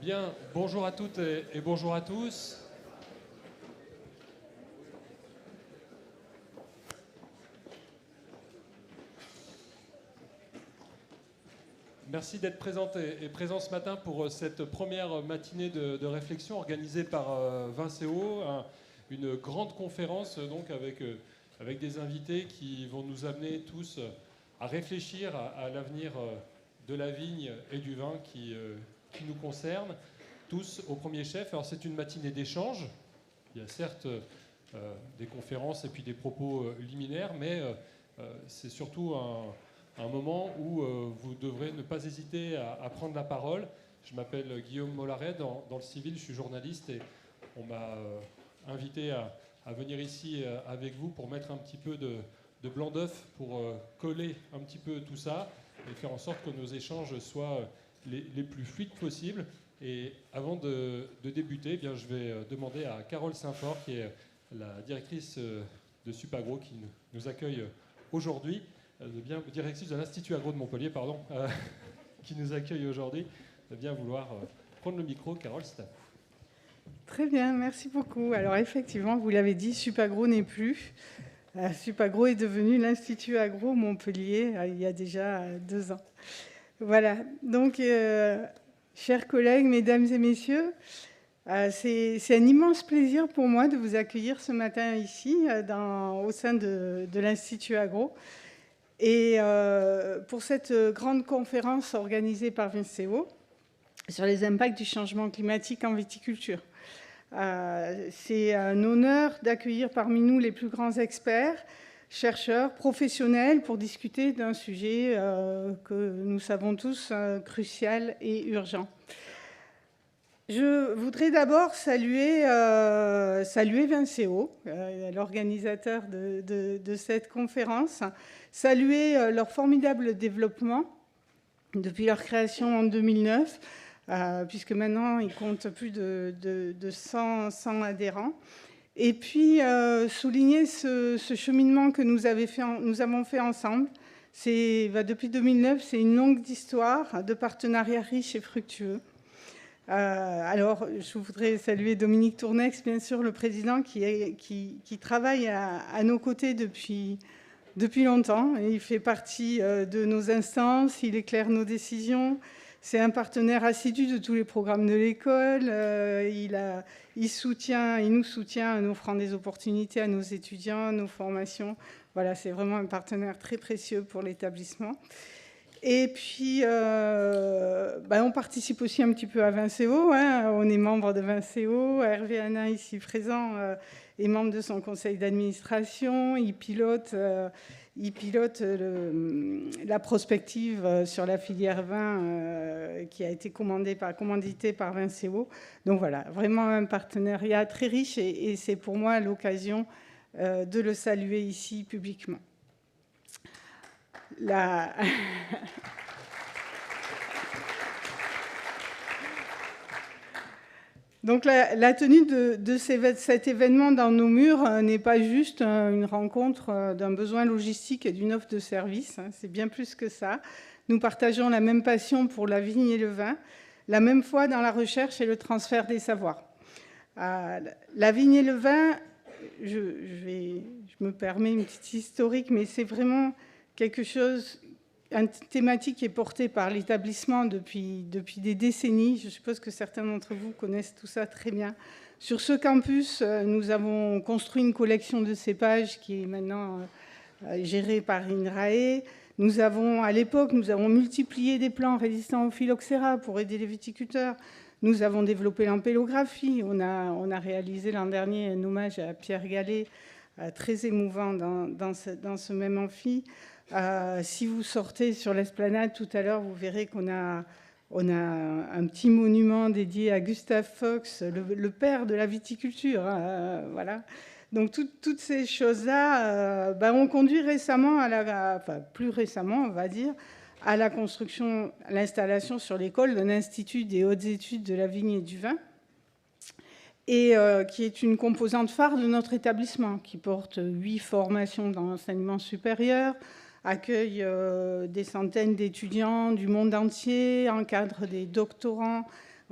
Bien, bonjour à toutes et bonjour à tous. Merci d'être présente et présent ce matin pour cette première matinée de réflexion organisée par Vinceo, une grande conférence donc avec des invités qui vont nous amener tous à réfléchir à l'avenir de la vigne et du vin qui nous concerne, tous au premier chef. Alors c'est une matinée d'échange, il y a certes des conférences et puis des propos liminaires, mais c'est surtout un moment où vous devrez ne pas hésiter à prendre la parole. Je m'appelle Guillaume Mollaret, dans le civil, je suis journaliste et on m'a invité à venir ici avec vous pour mettre un petit peu de blanc d'œuf, pour coller un petit peu tout ça et faire en sorte que nos échanges soient les plus fluides possibles. Et avant de débuter, eh bien, je vais demander à Carole Saint-Fort, qui est la directrice de Supagro, qui nous accueille aujourd'hui, bien directrice de l'Institut Agro de Montpellier, pardon, qui nous accueille aujourd'hui, de bien vouloir prendre le micro. Carole, c'est à vous. Très bien, merci beaucoup. Alors effectivement, vous l'avez dit, Supagro n'est plus. Supagro est devenu l'Institut Agro Montpellier il y a déjà 2 ans. Voilà, donc chers collègues, mesdames et messieurs, c'est un immense plaisir pour moi de vous accueillir ce matin ici au sein de l'Institut Agro. Et pour cette grande conférence organisée par Vinceo sur les impacts du changement climatique en viticulture. C'est un honneur d'accueillir parmi nous les plus grands experts, chercheurs, professionnels pour discuter d'un sujet que nous savons tous crucial et urgent. Je voudrais d'abord saluer Vinceo, l'organisateur de cette conférence, saluer leur formidable développement depuis leur création en 2009, puisque maintenant ils comptent plus de 100 adhérents. Et puis souligner ce cheminement que nous avons fait ensemble. Depuis 2009, c'est une longue histoire de partenariats riches et fructueux. Alors, je voudrais saluer Dominique Tournex, bien sûr, le président qui travaille à nos côtés depuis longtemps. Et il fait partie de nos instances, il éclaire nos décisions. C'est un partenaire assidu de tous les programmes de l'école. Il nous soutient en offrant des opportunités à nos étudiants, nos formations. Voilà, c'est vraiment un partenaire très précieux pour l'établissement. Et puis, on participe aussi un petit peu à Vinceo. On est membre de Vinceo. Hervé Hanin, ici présent, est membre de son conseil d'administration. Il pilote la prospective sur la filière vin qui a été commanditée par Vinceo. Donc voilà, vraiment un partenariat très riche et c'est pour moi l'occasion de le saluer ici publiquement. Donc la tenue de cet événement dans nos murs n'est pas juste une rencontre d'un besoin logistique et d'une offre de service, c'est bien plus que ça. Nous partageons la même passion pour la vigne et le vin, la même foi dans la recherche et le transfert des savoirs. La vigne et le vin, je me permets une petite historique, mais c'est vraiment quelque chose, une thématique qui est portée par l'établissement depuis des décennies. Je suppose que certains d'entre vous connaissent tout ça très bien. Sur ce campus, nous avons construit une collection de cépages qui est maintenant gérée par INRAE. À l'époque, nous avons multiplié des plants résistants au phylloxéra pour aider les viticulteurs. Nous avons développé l'ampélographie. On a réalisé l'an dernier un hommage à Pierre Gallet, très émouvant dans ce même amphi. Si vous sortez sur l'esplanade tout à l'heure, vous verrez qu'on a un petit monument dédié à Gustave Fox, le père de la viticulture. Voilà. Donc toutes ces choses-là ont conduit récemment, plus récemment, on va dire, à la construction, à l'installation sur l'école d'un institut des hautes études de la vigne et du vin, et qui est une composante phare de notre établissement, qui porte 8 formations dans l'enseignement supérieur, accueille des centaines d'étudiants du monde entier, encadre des doctorants,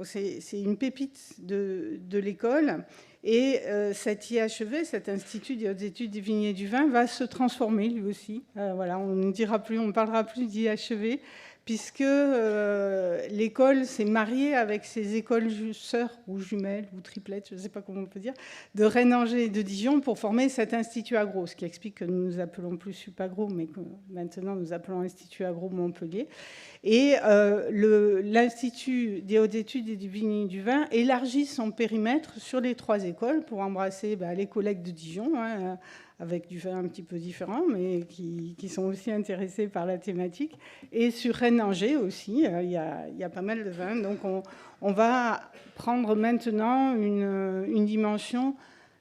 C'est une pépite de l'école. Et cet IHV, cet Institut des hautes études des vignes et du vin, va se transformer lui aussi. Voilà, on ne parlera plus d'IHV, puisque l'école s'est mariée avec ses écoles sœurs ou jumelles ou triplettes, je ne sais pas comment on peut dire, de Rennes, Angers et de Dijon pour former cet Institut Agro, ce qui explique que nous nous appelons plus Supagro, mais que maintenant nous appelons Institut Agro Montpellier. Et l'Institut des hautes études et du vignes et du vin élargit son périmètre sur les 3 écoles pour embrasser les collègues de Dijon, avec du vin un petit peu différent, mais qui sont aussi intéressés par la thématique. Et sur Rennes-Angers aussi, il y a pas mal de vins. Donc on va prendre maintenant une dimension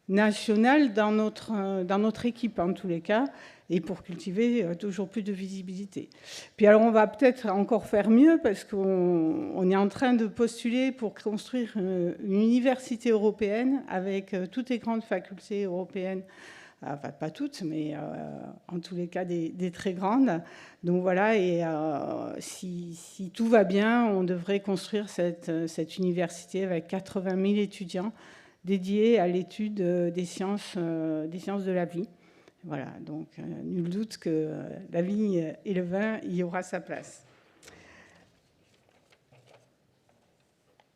nationale dans notre équipe, en tous les cas, et pour cultiver toujours plus de visibilité. Puis alors on va peut-être encore faire mieux, parce qu'on est en train de postuler pour construire une université européenne avec toutes les grandes facultés européennes. Enfin, pas toutes, mais en tous les cas des très grandes. Donc voilà, et si tout va bien, on devrait construire cette université avec 80 000 étudiants dédiés à l'étude des sciences de la vie. Voilà, donc nul doute que la vigne et le vin y aura sa place.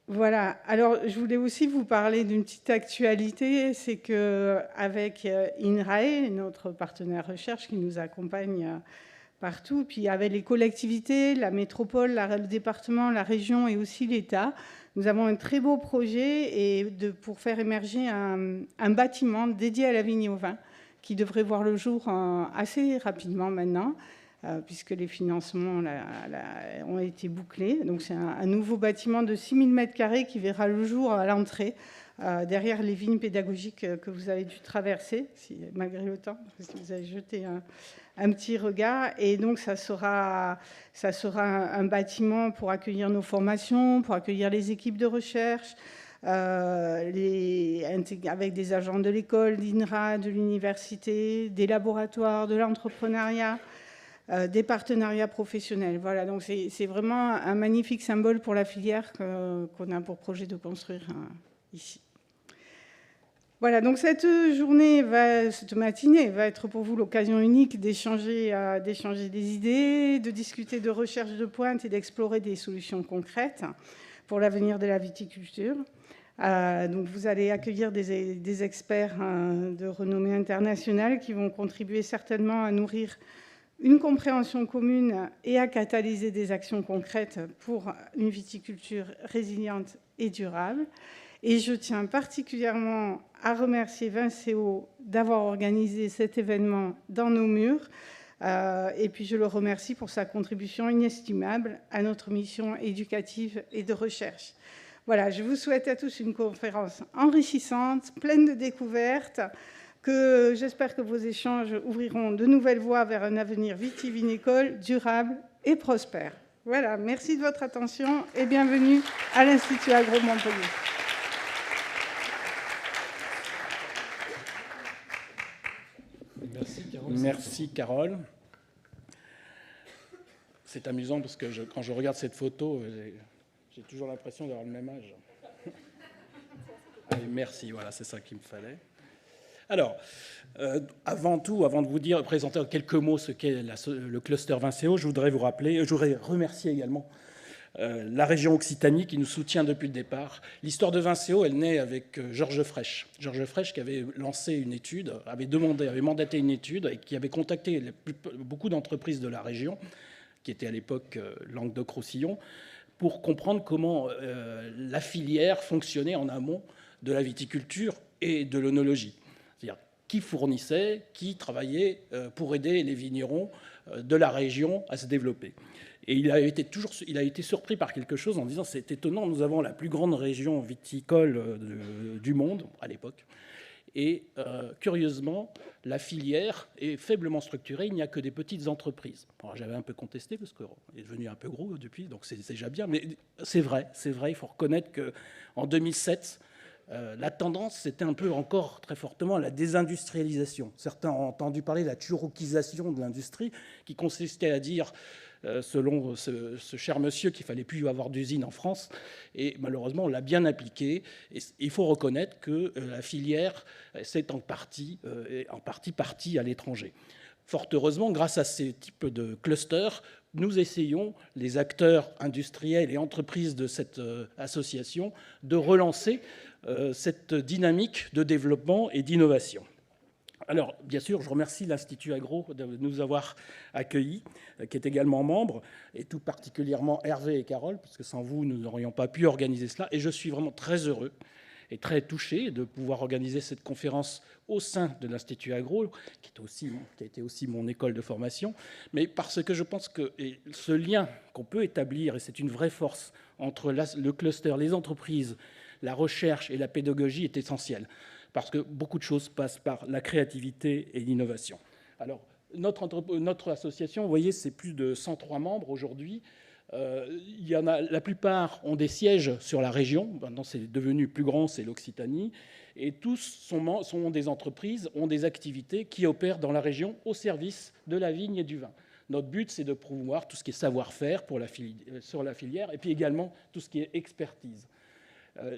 Voilà, alors je voulais aussi vous parler d'une petite actualité, c'est qu'avec INRAE, notre partenaire recherche qui nous accompagne partout, puis avec les collectivités, la métropole, le département, la région et aussi l'État, nous avons un très beau projet pour faire émerger un bâtiment dédié à la vigne et au vin qui devrait voir le jour assez rapidement maintenant, puisque les financements ont été bouclés. Donc c'est un nouveau bâtiment de 6 000 m² qui verra le jour à l'entrée, derrière les vignes pédagogiques que vous avez dû traverser, malgré le temps, parce que vous avez jeté un petit regard. Et donc ça sera un bâtiment pour accueillir nos formations, pour accueillir les équipes de recherche, avec des agents de l'école, d'INRA, de l'université, des laboratoires, de l'entrepreneuriat, des partenariats professionnels. Voilà, donc c'est vraiment un magnifique symbole pour la filière qu'on a pour projet de construire ici. Voilà, donc cette matinée va être pour vous l'occasion unique d'échanger des idées, de discuter de recherche de pointe et d'explorer des solutions concrètes pour l'avenir de la viticulture. Donc vous allez accueillir des experts de renommée internationale qui vont contribuer certainement à nourrir une compréhension commune et à catalyser des actions concrètes pour une viticulture résiliente et durable. Et je tiens particulièrement à remercier Vincéo d'avoir organisé cet événement dans nos murs. Et puis je le remercie pour sa contribution inestimable à notre mission éducative et de recherche. Voilà, je vous souhaite à tous une conférence enrichissante, pleine de découvertes, que j'espère que vos échanges ouvriront de nouvelles voies vers un avenir vitivinicole, durable et prospère. Voilà, merci de votre attention et bienvenue à l'Institut Agro Montpellier. Merci Carole. C'est amusant parce que quand je regarde cette photo, j'ai toujours l'impression d'avoir le même âge. Allez, merci, voilà, c'est ça qu'il me fallait. Alors, avant de vous présenter en quelques mots ce qu'est le cluster Vincéo, je voudrais remercier également la région Occitanie qui nous soutient depuis le départ. L'histoire de Vincéo, elle naît avec Georges Frêche. Georges Frêche qui avait lancé une étude, avait mandaté une étude et qui avait contacté beaucoup d'entreprises de la région, qui étaient à l'époque Languedoc-Roussillon, pour comprendre comment la filière fonctionnait en amont de la viticulture et de l'œnologie. C'est-à-dire qui fournissait, qui travaillait pour aider les vignerons de la région à se développer. Et il a été surpris par quelque chose en disant « c'est étonnant, nous avons la plus grande région viticole du monde à l'époque. Et curieusement, la filière est faiblement structurée, il n'y a que des petites entreprises. » J'avais un peu contesté parce qu'il est devenu un peu gros depuis, donc c'est déjà bien. Mais c'est vrai, il faut reconnaître qu'en 2007, la tendance, c'était un peu encore très fortement la désindustrialisation. Certains ont entendu parler de la turokisation de l'industrie, qui consistait à dire selon ce cher monsieur, qu'il ne fallait plus avoir d'usine en France. Et malheureusement, on l'a bien appliqué. Et il faut reconnaître que la filière s'est en partie partie à l'étranger. Fort heureusement, grâce à ces types de clusters, nous essayons, les acteurs industriels et entreprises de cette association, de relancer cette dynamique de développement et d'innovation. Alors, bien sûr, je remercie l'Institut Agro de nous avoir accueillis, qui est également membre, et tout particulièrement Hervé et Carole, parce que sans vous, nous n'aurions pas pu organiser cela. Et je suis vraiment très heureux et très touché de pouvoir organiser cette conférence au sein de l'Institut Agro, qui a été aussi mon école de formation, mais parce que je pense que ce lien qu'on peut établir, et c'est une vraie force, entre le cluster, les entreprises, la recherche et la pédagogie est essentiel. Parce que beaucoup de choses passent par la créativité et l'innovation. Alors, notre association, vous voyez, c'est plus de 103 membres aujourd'hui. La plupart ont des sièges sur la région. Maintenant, c'est devenu plus grand, c'est l'Occitanie. Et tous sont des entreprises, ont des activités qui opèrent dans la région au service de la vigne et du vin. Notre but, c'est de promouvoir tout ce qui est savoir-faire sur la filière, et puis également tout ce qui est expertise.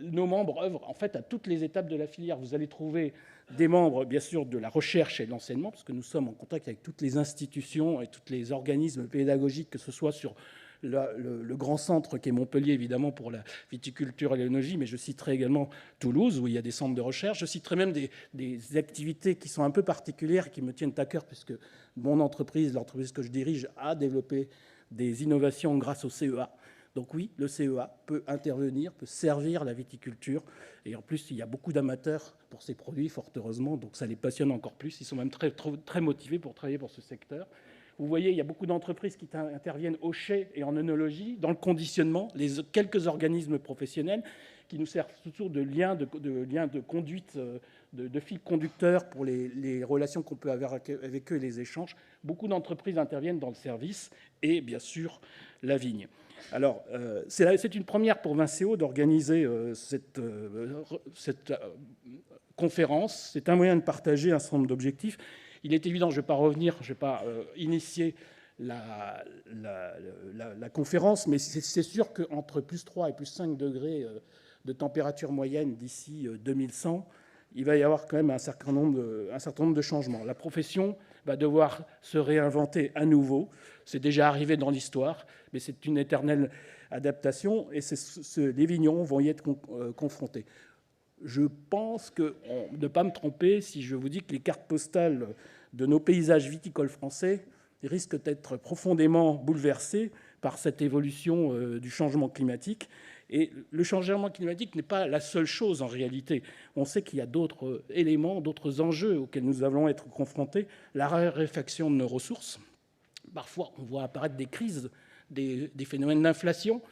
Nos membres œuvrent en fait à toutes les étapes de la filière. Vous allez trouver des membres, bien sûr, de la recherche et de l'enseignement, parce que nous sommes en contact avec toutes les institutions et tous les organismes pédagogiques, que ce soit sur le grand centre qui est Montpellier, évidemment, pour la viticulture et l'œnologie, mais je citerai également Toulouse, où il y a des centres de recherche. Je citerai même des activités qui sont un peu particulières, qui me tiennent à cœur, puisque mon entreprise, l'entreprise que je dirige, a développé des innovations grâce au CEA. Donc oui, le CEA peut intervenir, peut servir la viticulture. Et en plus, il y a beaucoup d'amateurs pour ces produits, fort heureusement. Donc ça les passionne encore plus. Ils sont même très motivés pour travailler pour ce secteur. Vous voyez, il y a beaucoup d'entreprises qui interviennent au chai et en œnologie, dans le conditionnement, quelques organismes professionnels qui nous servent toujours de lien de conduite, de fil conducteur pour les relations qu'on peut avoir avec eux et les échanges. Beaucoup d'entreprises interviennent dans le service et bien sûr la vigne. Alors, c'est une première pour Vinceo d'organiser cette conférence. C'est un moyen de partager un certain nombre d'objectifs. Il est évident, je ne vais pas revenir, je ne vais pas initier la conférence, mais c'est sûr qu'entre plus 3 et plus 5 degrés de température moyenne d'ici 2100, il va y avoir quand même un certain nombre de changements. La profession va devoir se réinventer à nouveau. C'est déjà arrivé dans l'histoire, mais c'est une éternelle adaptation et les vignerons vont y être confrontés. Je pense que ne pas me tromper si je vous dis que les cartes postales de nos paysages viticoles français risquent d'être profondément bouleversées par cette évolution du changement climatique. Et le changement climatique n'est pas la seule chose en réalité. On sait qu'il y a d'autres éléments, d'autres enjeux auxquels nous allons être confrontés. La raréfaction de nos ressources. Parfois, on voit apparaître des crises, des phénomènes d'inflation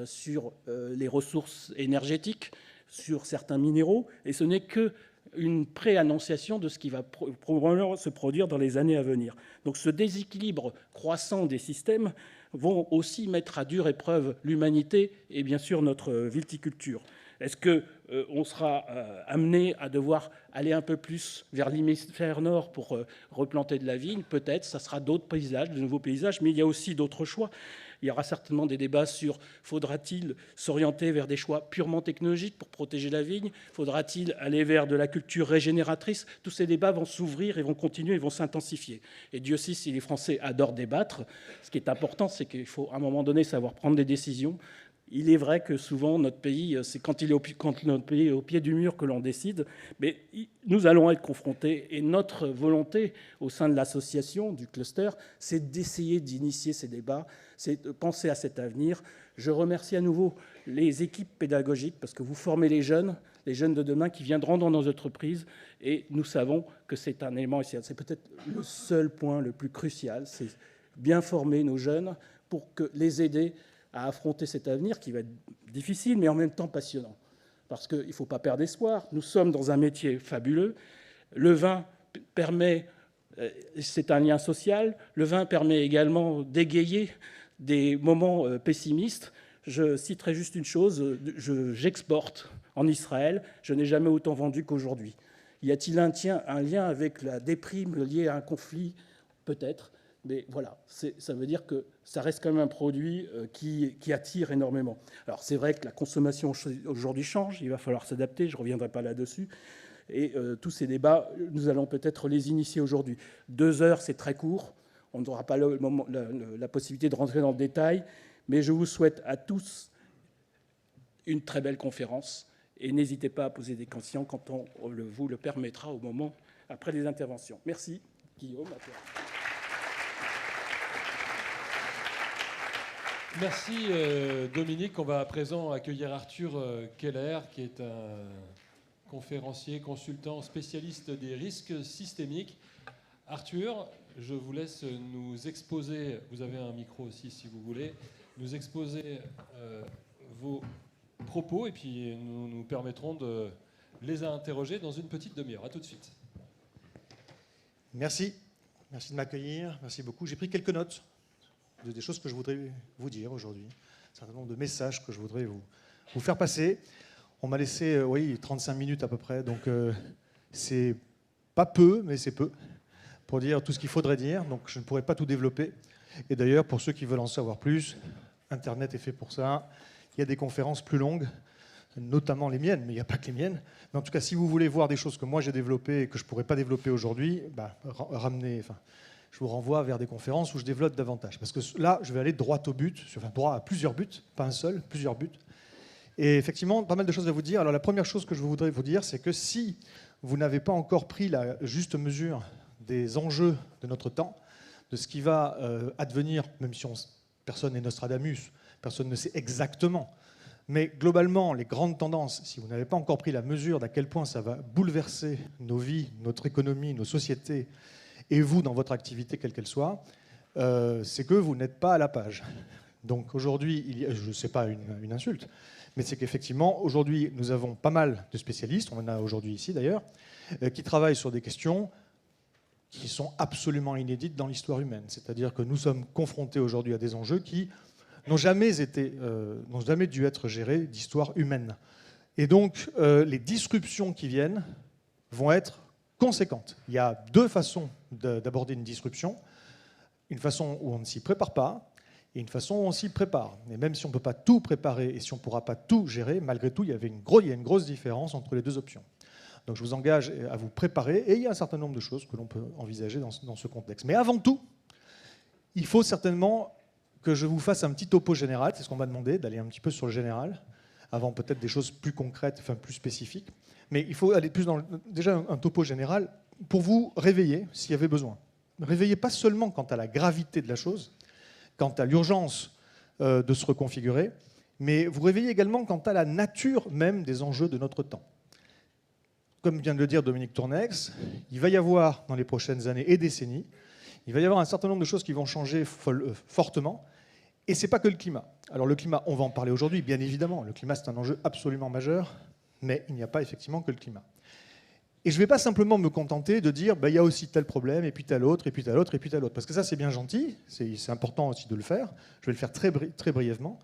sur les ressources énergétiques, sur certains minéraux. Et ce n'est qu'une préannonciation de ce qui va probablement se produire dans les années à venir. Donc ce déséquilibre croissant des systèmes vont aussi mettre à dure épreuve l'humanité et bien sûr notre viticulture. Est-ce qu'on sera amené à devoir aller un peu plus vers l'hémisphère nord pour replanter de la vigne? Peut-être, ça sera d'autres paysages, de nouveaux paysages, mais il y a aussi d'autres choix. Il y aura certainement des débats sur faudra-t-il s'orienter vers des choix purement technologiques pour protéger la vigne? Faudra-t-il aller vers de la culture régénératrice? Tous ces débats vont s'ouvrir et vont continuer et vont s'intensifier. Et Dieu sait si les Français adorent débattre. Ce qui est important, c'est qu'il faut à un moment donné savoir prendre des décisions. Il est vrai que souvent, notre pays, c'est quand notre pays est au pied du mur que l'on décide, mais nous allons être confrontés. Et notre volonté au sein de l'association, du cluster, c'est d'essayer d'initier ces débats, c'est de penser à cet avenir. Je remercie à nouveau les équipes pédagogiques, parce que vous formez les jeunes de demain qui viendront dans nos entreprises, et nous savons que c'est un élément essentiel. C'est peut-être le seul point le plus crucial, c'est bien former nos jeunes pour les aider à affronter cet avenir qui va être difficile, mais en même temps passionnant. Parce qu'il ne faut pas perdre espoir. Nous sommes dans un métier fabuleux. Le vin permet, c'est un lien social, le vin permet également d'égayer des moments pessimistes. Je citerai juste une chose, j'exporte en Israël, je n'ai jamais autant vendu qu'aujourd'hui. Y a-t-il un lien avec la déprime liée à un conflit? Peut-être. Mais voilà, ça veut dire que ça reste quand même un produit qui attire énormément. Alors c'est vrai que la consommation aujourd'hui change, il va falloir s'adapter, je ne reviendrai pas là-dessus. Et tous ces débats, nous allons peut-être les initier aujourd'hui. 2 heures, c'est très court, on n'aura pas la possibilité de rentrer dans le détail, mais je vous souhaite à tous une très belle conférence. Et n'hésitez pas à poser des questions quand on vous le permettra au moment après les interventions. Merci, Guillaume. À toi. Merci, Dominique. On va à présent accueillir Arthur Keller, qui est un conférencier, consultant, spécialiste des risques systémiques. Arthur, je vous laisse nous exposer, vous avez un micro aussi si vous voulez, nous exposer vos propos et puis nous nous permettrons de les interroger dans une petite demi-heure. À tout de suite. Merci. Merci de m'accueillir. Merci beaucoup. J'ai pris quelques notes des choses que je voudrais vous dire aujourd'hui. Un certain nombre de messages que je voudrais vous faire passer. On m'a laissé 35 minutes à peu près, donc c'est pas peu, mais c'est peu, pour dire tout ce qu'il faudrait dire. Donc je ne pourrais pas tout développer. Et d'ailleurs, pour ceux qui veulent en savoir plus, Internet est fait pour ça. Il y a des conférences plus longues, notamment les miennes, mais il n'y a pas que les miennes. Mais en tout cas, si vous voulez voir des choses que moi j'ai développées et que je ne pourrais pas développer aujourd'hui, je vous renvoie vers des conférences où je développe davantage. Parce que là, je vais aller droit au but, enfin droit à plusieurs buts, pas un seul, plusieurs buts. Et effectivement, pas mal de choses à vous dire. Alors la première chose que je voudrais vous dire, c'est que si vous n'avez pas encore pris la juste mesure des enjeux de notre temps, de ce qui va advenir, même si personne n'est Nostradamus, personne ne sait exactement. Mais globalement, les grandes tendances, si vous n'avez pas encore pris la mesure d'à quel point ça va bouleverser nos vies, notre économie, nos sociétés, et vous, dans votre activité, quelle qu'elle soit, c'est que vous n'êtes pas à la page. Donc aujourd'hui, je ne sais pas une insulte, mais c'est qu'effectivement, aujourd'hui, nous avons pas mal de spécialistes, on en a aujourd'hui ici d'ailleurs, qui travaillent sur des questions qui sont absolument inédites dans l'histoire humaine. C'est-à-dire que nous sommes confrontés aujourd'hui à des enjeux qui n'ont jamais dû être gérés d'histoire humaine. Et donc, les disruptions qui viennent vont être conséquentes. Il y a 2 façons d'aborder une disruption. Une façon où on ne s'y prépare pas, et une façon où on s'y prépare. Et même si on ne peut pas tout préparer et si on ne pourra pas tout gérer, malgré tout, il y a une grosse différence entre les 2 options. Donc je vous engage à vous préparer, et il y a un certain nombre de choses que l'on peut envisager dans ce contexte. Mais avant tout, il faut certainement que je vous fasse un petit topo général, c'est ce qu'on m'a demandé, d'aller un petit peu sur le général, avant peut-être des choses plus concrètes, enfin plus spécifiques. Mais il faut aller plus dans déjà un topo général pour vous réveiller s'il y avait besoin. Réveiller pas seulement quant à la gravité de la chose, quant à l'urgence de se reconfigurer, mais vous réveiller également quant à la nature même des enjeux de notre temps. Comme vient de le dire Dominique Tournex, il va y avoir dans les prochaines années et décennies, il va y avoir un certain nombre de choses qui vont changer fortement. Et ce n'est pas que le climat. Alors le climat, on va en parler aujourd'hui, bien évidemment. Le climat, c'est un enjeu absolument majeur, mais il n'y a pas effectivement que le climat. Et je ne vais pas simplement me contenter de dire il y a aussi tel problème, et puis tel autre, et puis tel autre, et puis tel autre. Parce que ça, c'est bien gentil, c'est important aussi de le faire. Je vais le faire très brièvement.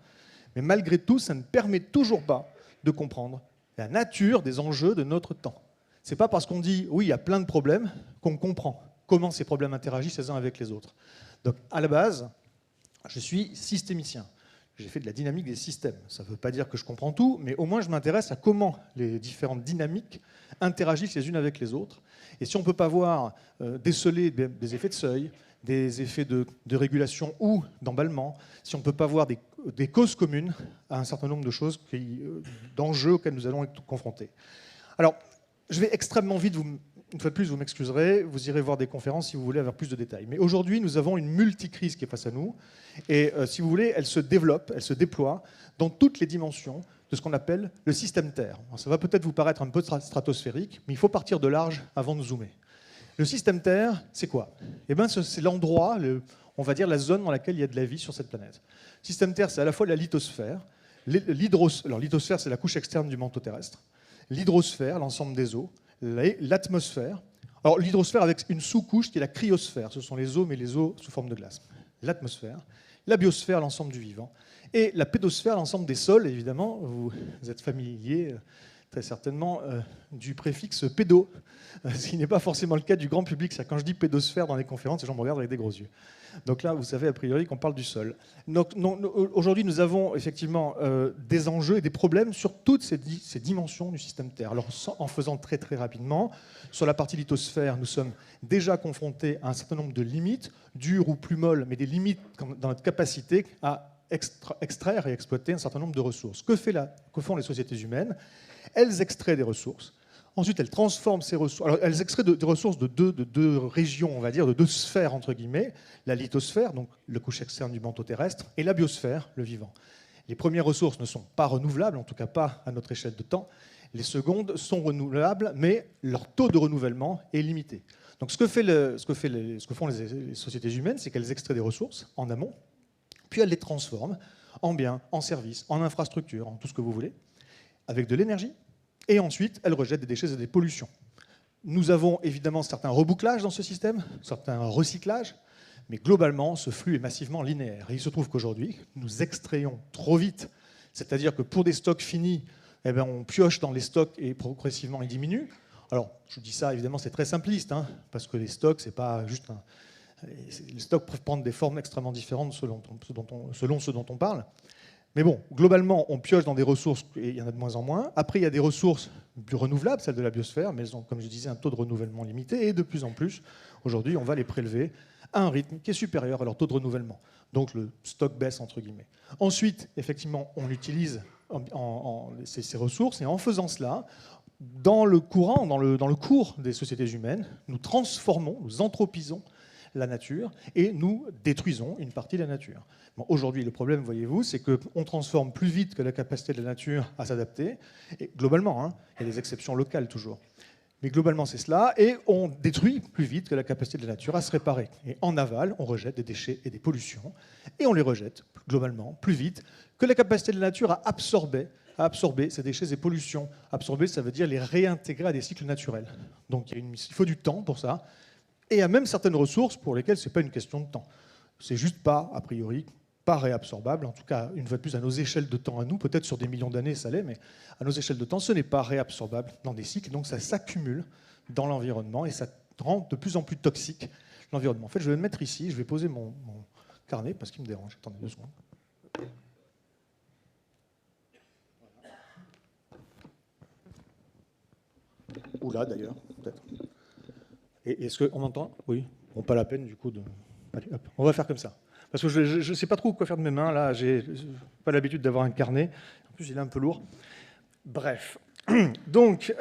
Mais malgré tout, ça ne permet toujours pas de comprendre la nature des enjeux de notre temps. Ce n'est pas parce qu'on dit oui, il y a plein de problèmes qu'on comprend comment ces problèmes interagissent les uns avec les autres. Donc à la base, je suis systémicien. J'ai fait de la dynamique des systèmes. Ça ne veut pas dire que je comprends tout, mais au moins je m'intéresse à comment les différentes dynamiques interagissent les unes avec les autres. Et si on ne peut pas voir, déceler des effets de seuil, des effets de régulation ou d'emballement, si on ne peut pas voir des causes communes à un certain nombre de choses, d'enjeux auxquels nous allons être confrontés. Alors, je vais extrêmement vite, une fois de plus, vous m'excuserez, vous irez voir des conférences si vous voulez avoir plus de détails. Mais aujourd'hui, nous avons une multicrise qui est face à nous. Et si vous voulez, elle se développe, elle se déploie dans toutes les dimensions de ce qu'on appelle le système Terre. Alors, ça va peut-être vous paraître un peu stratosphérique, mais il faut partir de large avant de zoomer. Le système Terre, c'est quoi ? Eh bien, c'est l'endroit, on va dire la zone dans laquelle il y a de la vie sur cette planète. Le système Terre, c'est à la fois la lithosphère. Alors, lithosphère, c'est la couche externe du manteau terrestre. L'hydrosphère, l'ensemble des eaux. L'atmosphère. Alors l'hydrosphère avec une sous-couche qui est la cryosphère, ce sont les eaux, mais les eaux sous forme de glace. L'atmosphère, la biosphère, l'ensemble du vivant, et la pédosphère, l'ensemble des sols, évidemment, vous êtes familiers, très certainement du préfixe pédo, ce qui n'est pas forcément le cas du grand public. Quand je dis pédosphère dans les conférences, les gens me regardent avec des gros yeux. Donc là, vous savez a priori qu'on parle du sol. Donc, aujourd'hui, nous avons effectivement des enjeux et des problèmes sur toutes ces dimensions du système Terre. Alors, en faisant très très rapidement, sur la partie lithosphère, nous sommes déjà confrontés à un certain nombre de limites, dures ou plus molles, mais des limites dans notre capacité à extraire et exploiter un certain nombre de ressources. Que font les sociétés humaines? Elles extraient des ressources. Ensuite, elles transforment ces ressources. Alors, elles extraient des ressources de deux régions, on va dire, de deux sphères, entre guillemets. La lithosphère, donc le couche externe du manteau terrestre, et la biosphère, le vivant. Les premières ressources ne sont pas renouvelables, en tout cas pas à notre échelle de temps. Les secondes sont renouvelables, mais leur taux de renouvellement est limité. Donc, ce que font les sociétés humaines, c'est qu'elles extraient des ressources en amont, puis elles les transforment en biens, en services, en infrastructures, en tout ce que vous voulez, avec de l'énergie. Et ensuite, elles rejettent des déchets et des pollutions. Nous avons évidemment certains rebouclages dans ce système, certains recyclages, mais globalement, ce flux est massivement linéaire. Et il se trouve qu'aujourd'hui, nous extrayons trop vite. C'est-à-dire que pour des stocks finis, on pioche dans les stocks et progressivement ils diminuent. Alors, je dis ça, évidemment, c'est très simpliste, parce que les stocks, c'est pas juste les stocks peuvent prendre des formes extrêmement différentes selon ce dont on parle. Mais bon, globalement, on pioche dans des ressources, et il y en a de moins en moins. Après, il y a des ressources plus renouvelables, celles de la biosphère, mais elles ont, comme je disais, un taux de renouvellement limité. Et de plus en plus, aujourd'hui, on va les prélever à un rythme qui est supérieur à leur taux de renouvellement. Donc le stock baisse, entre guillemets. Ensuite, effectivement, on utilise ces ressources, et en faisant cela, dans le cours des sociétés humaines, nous transformons, nous anthropisons la nature et nous détruisons une partie de la nature. Bon, aujourd'hui, le problème, voyez-vous, c'est qu'on transforme plus vite que la capacité de la nature à s'adapter. Et globalement, il y a des exceptions locales toujours. Mais globalement, c'est cela. Et on détruit plus vite que la capacité de la nature à se réparer. Et en aval, on rejette des déchets et des pollutions. Et on les rejette, globalement, plus vite que la capacité de la nature à absorber ces déchets et pollutions. Absorber, ça veut dire les réintégrer à des cycles naturels. Donc il faut du temps pour ça. Et il y a même certaines ressources pour lesquelles ce n'est pas une question de temps. C'est juste pas, a priori, pas réabsorbable. En tout cas, une fois de plus, à nos échelles de temps à nous, peut-être sur des millions d'années, ça l'est, mais à nos échelles de temps, ce n'est pas réabsorbable dans des cycles. Donc ça s'accumule dans l'environnement et ça rend de plus en plus toxique l'environnement. En fait, je vais me mettre ici, je vais poser mon carnet parce qu'il me dérange. Attendez 2 secondes. Ou là, d'ailleurs, peut-être. Et est-ce qu'on m'entend? Oui. Bon, pas la peine, du coup, de... Allez, hop. On va faire comme ça. Parce que je ne sais pas trop quoi faire de mes mains. Là, j'ai pas l'habitude d'avoir un carnet. En plus, il est un peu lourd. Bref. Donc,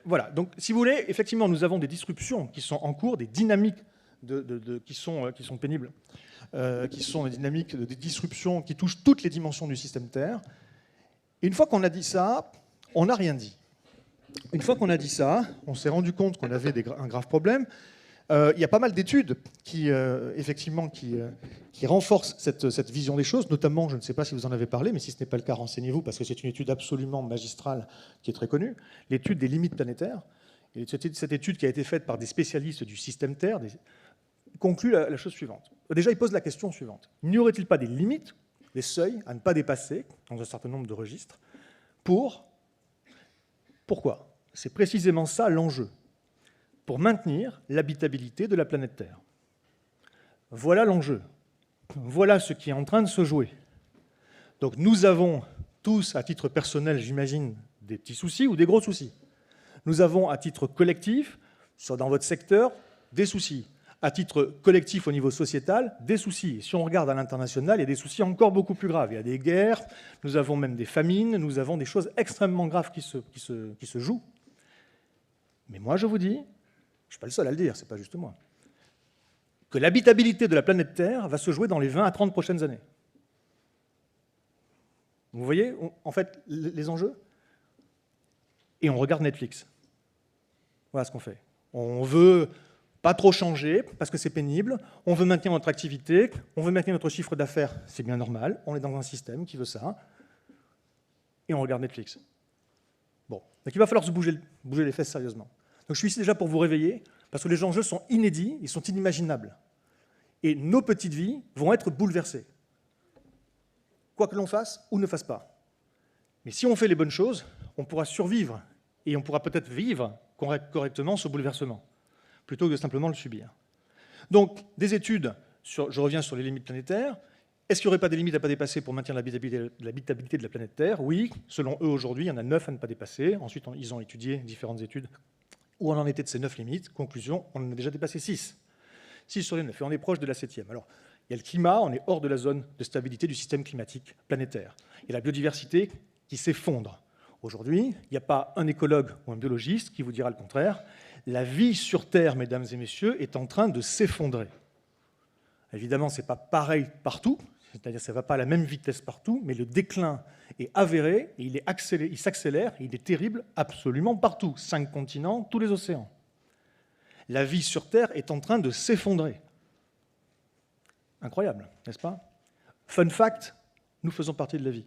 voilà. Donc, si vous voulez, effectivement, nous avons des disruptions qui sont en cours, des dynamiques qui sont pénibles, qui sont des dynamiques de disruption qui touchent toutes les dimensions du système Terre. Et une fois qu'on a dit ça, on n'a rien dit. Une fois qu'on a dit ça, on s'est rendu compte qu'on avait un grave problème. Il y a pas mal d'études qui renforcent cette vision des choses, notamment, je ne sais pas si vous en avez parlé, mais si ce n'est pas le cas, renseignez-vous, parce que c'est une étude absolument magistrale qui est très connue, l'étude des limites planétaires. Et cette étude qui a été faite par des spécialistes du système Terre conclut la chose suivante. Déjà, il pose la question suivante. N'y aurait-il pas des limites, des seuils à ne pas dépasser dans un certain nombre de registres Pourquoi? C'est précisément ça l'enjeu. Pour maintenir l'habitabilité de la planète Terre. Voilà l'enjeu. Voilà ce qui est en train de se jouer. Donc nous avons tous, à titre personnel, j'imagine, des petits soucis ou des gros soucis. Nous avons, à titre collectif, soit dans votre secteur, des soucis. À titre collectif au niveau sociétal, des soucis. Et si on regarde à l'international, il y a des soucis encore beaucoup plus graves. Il y a des guerres, nous avons même des famines, nous avons des choses extrêmement graves qui se jouent. Mais moi, je vous dis, je ne suis pas le seul à le dire, ce n'est pas juste moi, que l'habitabilité de la planète Terre va se jouer dans les 20 à 30 prochaines années. Vous voyez, en fait, les enjeux? Et on regarde Netflix. Voilà ce qu'on fait. On veut pas trop changer, parce que c'est pénible. On veut maintenir notre activité. On veut maintenir notre chiffre d'affaires. C'est bien normal. On est dans un système qui veut ça. Et on regarde Netflix. Bon. Donc il va falloir se bouger les fesses sérieusement. Donc je suis ici déjà pour vous réveiller, parce que les enjeux sont inédits, ils sont inimaginables. Et nos petites vies vont être bouleversées. Quoi que l'on fasse ou ne fasse pas. Mais si on fait les bonnes choses, on pourra survivre et on pourra peut-être vivre correctement ce bouleversement, plutôt que de simplement le subir. Donc, des études, je reviens sur les limites planétaires. Est-ce qu'il n'y aurait pas des limites à ne pas dépasser pour maintenir l'habitabilité de la planète Terre? Oui, selon eux, aujourd'hui, il y en a 9 à ne pas dépasser. Ensuite, ils ont étudié différentes études où on en était de ces 9 limites. Conclusion, on en a déjà dépassé 6. 6 sur les 9, et on est proche de la 7e. Alors, il y a le climat, on est hors de la zone de stabilité du système climatique planétaire. Il y a la biodiversité qui s'effondre. Aujourd'hui, il n'y a pas un écologue ou un biologiste qui vous dira le contraire. La vie sur Terre, mesdames et messieurs, est en train de s'effondrer. Évidemment, ce n'est pas pareil partout, c'est-à-dire que ça ne va pas à la même vitesse partout, mais le déclin est avéré, et il s'accélère, et il est terrible absolument partout. 5 continents, tous les océans. La vie sur Terre est en train de s'effondrer. Incroyable, n'est-ce pas? Fun fact, nous faisons partie de la vie.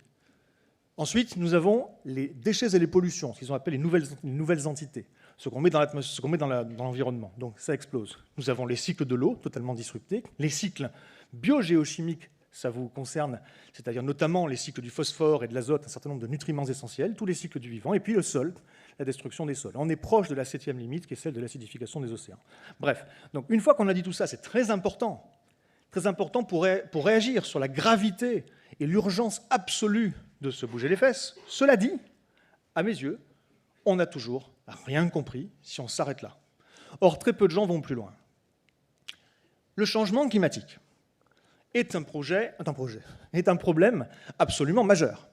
Ensuite, nous avons les déchets et les pollutions, ce qu'ils ont appelé les nouvelles entités, ce qu'on met dans l'environnement. Donc ça explose. Nous avons les cycles de l'eau, totalement disruptés, les cycles biogéochimiques, ça vous concerne, c'est-à-dire notamment les cycles du phosphore et de l'azote, un certain nombre de nutriments essentiels, tous les cycles du vivant, et puis le sol, la destruction des sols. On est proche de la 7e limite, qui est celle de l'acidification des océans. Bref, donc une fois qu'on a dit tout ça, c'est très important pour réagir sur la gravité et l'urgence absolue de se bouger les fesses. Cela dit, à mes yeux, on n'a toujours rien compris si on s'arrête là. Or, très peu de gens vont plus loin. Le changement climatique est un problème absolument majeur.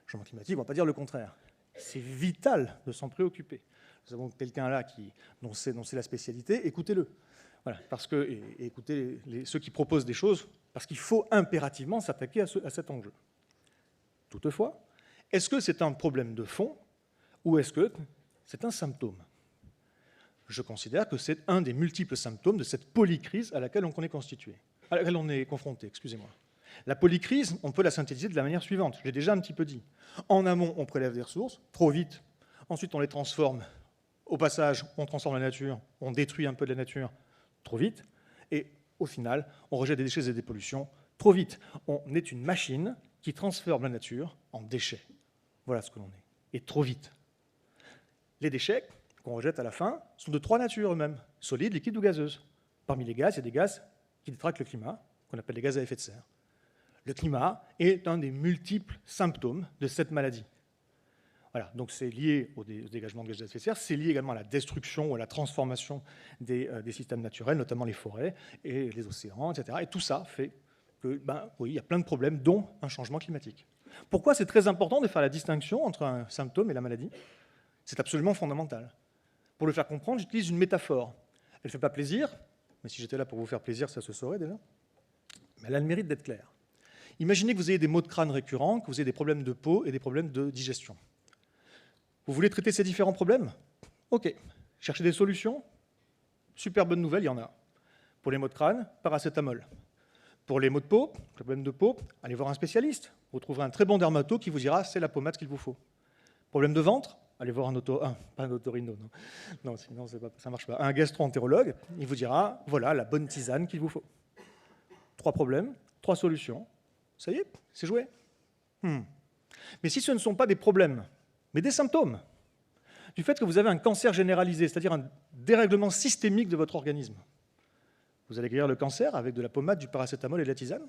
Le changement climatique, on ne va pas dire le contraire. C'est vital de s'en préoccuper. Nous avons quelqu'un là dont c'est la spécialité, écoutez-le. Voilà, et écoutez ceux qui proposent des choses, parce qu'il faut impérativement s'attaquer à cet enjeu. Toutefois, est-ce que c'est un problème de fond ou est-ce que c'est un symptôme? Je considère que c'est un des multiples symptômes de cette polycrise à laquelle on est constitué, à laquelle on est confronté, excusez-moi. La polycrise, on peut la synthétiser de la manière suivante, je l'ai déjà un petit peu dit. En amont, on prélève des ressources, trop vite, ensuite on les transforme, au passage, on transforme la nature, on détruit un peu de la nature, trop vite, et au final, on rejette des déchets et des pollutions, trop vite. On est une machine qui transforme la nature en déchets. Voilà ce que l'on est, et trop vite. Les déchets qu'on rejette à la fin sont de 3 natures eux-mêmes, solides, liquides ou gazeuses. Parmi les gaz, il y a des gaz qui détraquent le climat, qu'on appelle les gaz à effet de serre. Le climat est un des multiples symptômes de cette maladie. Voilà, donc c'est lié au dégagement de gaz à effet de serre, c'est lié également à la destruction ou à la transformation des systèmes naturels, notamment les forêts et les océans, etc. Et tout ça fait que, oui, il y a plein de problèmes, dont un changement climatique. Pourquoi c'est très important de faire la distinction entre un symptôme et la maladie? C'est absolument fondamental. Pour le faire comprendre, j'utilise une métaphore. Elle ne fait pas plaisir, mais si j'étais là pour vous faire plaisir, ça se saurait déjà. Mais elle a le mérite d'être claire. Imaginez que vous ayez des maux de crâne récurrents, que vous ayez des problèmes de peau et des problèmes de digestion. Vous voulez traiter ces différents problèmes? Ok. Cherchez des solutions? Super bonne nouvelle, il y en a. Pour les maux de crâne, paracétamol. Pour les maux de peau, problèmes de peau, allez voir un spécialiste. Vous trouverez un très bon dermato qui vous dira c'est la pommade qu'il vous faut. Problème de ventre, allez voir pas un otorino, non, sinon ça ne marche pas. Un gastro-entérologue, il vous dira voilà la bonne tisane qu'il vous faut. 3 problèmes, 3 solutions. Ça y est, c'est joué. Mais si ce ne sont pas des problèmes, mais des symptômes du fait que vous avez un cancer généralisé, c'est-à-dire un dérèglement systémique de votre organisme, vous allez guérir le cancer avec de la pommade, du paracétamol et de la tisane?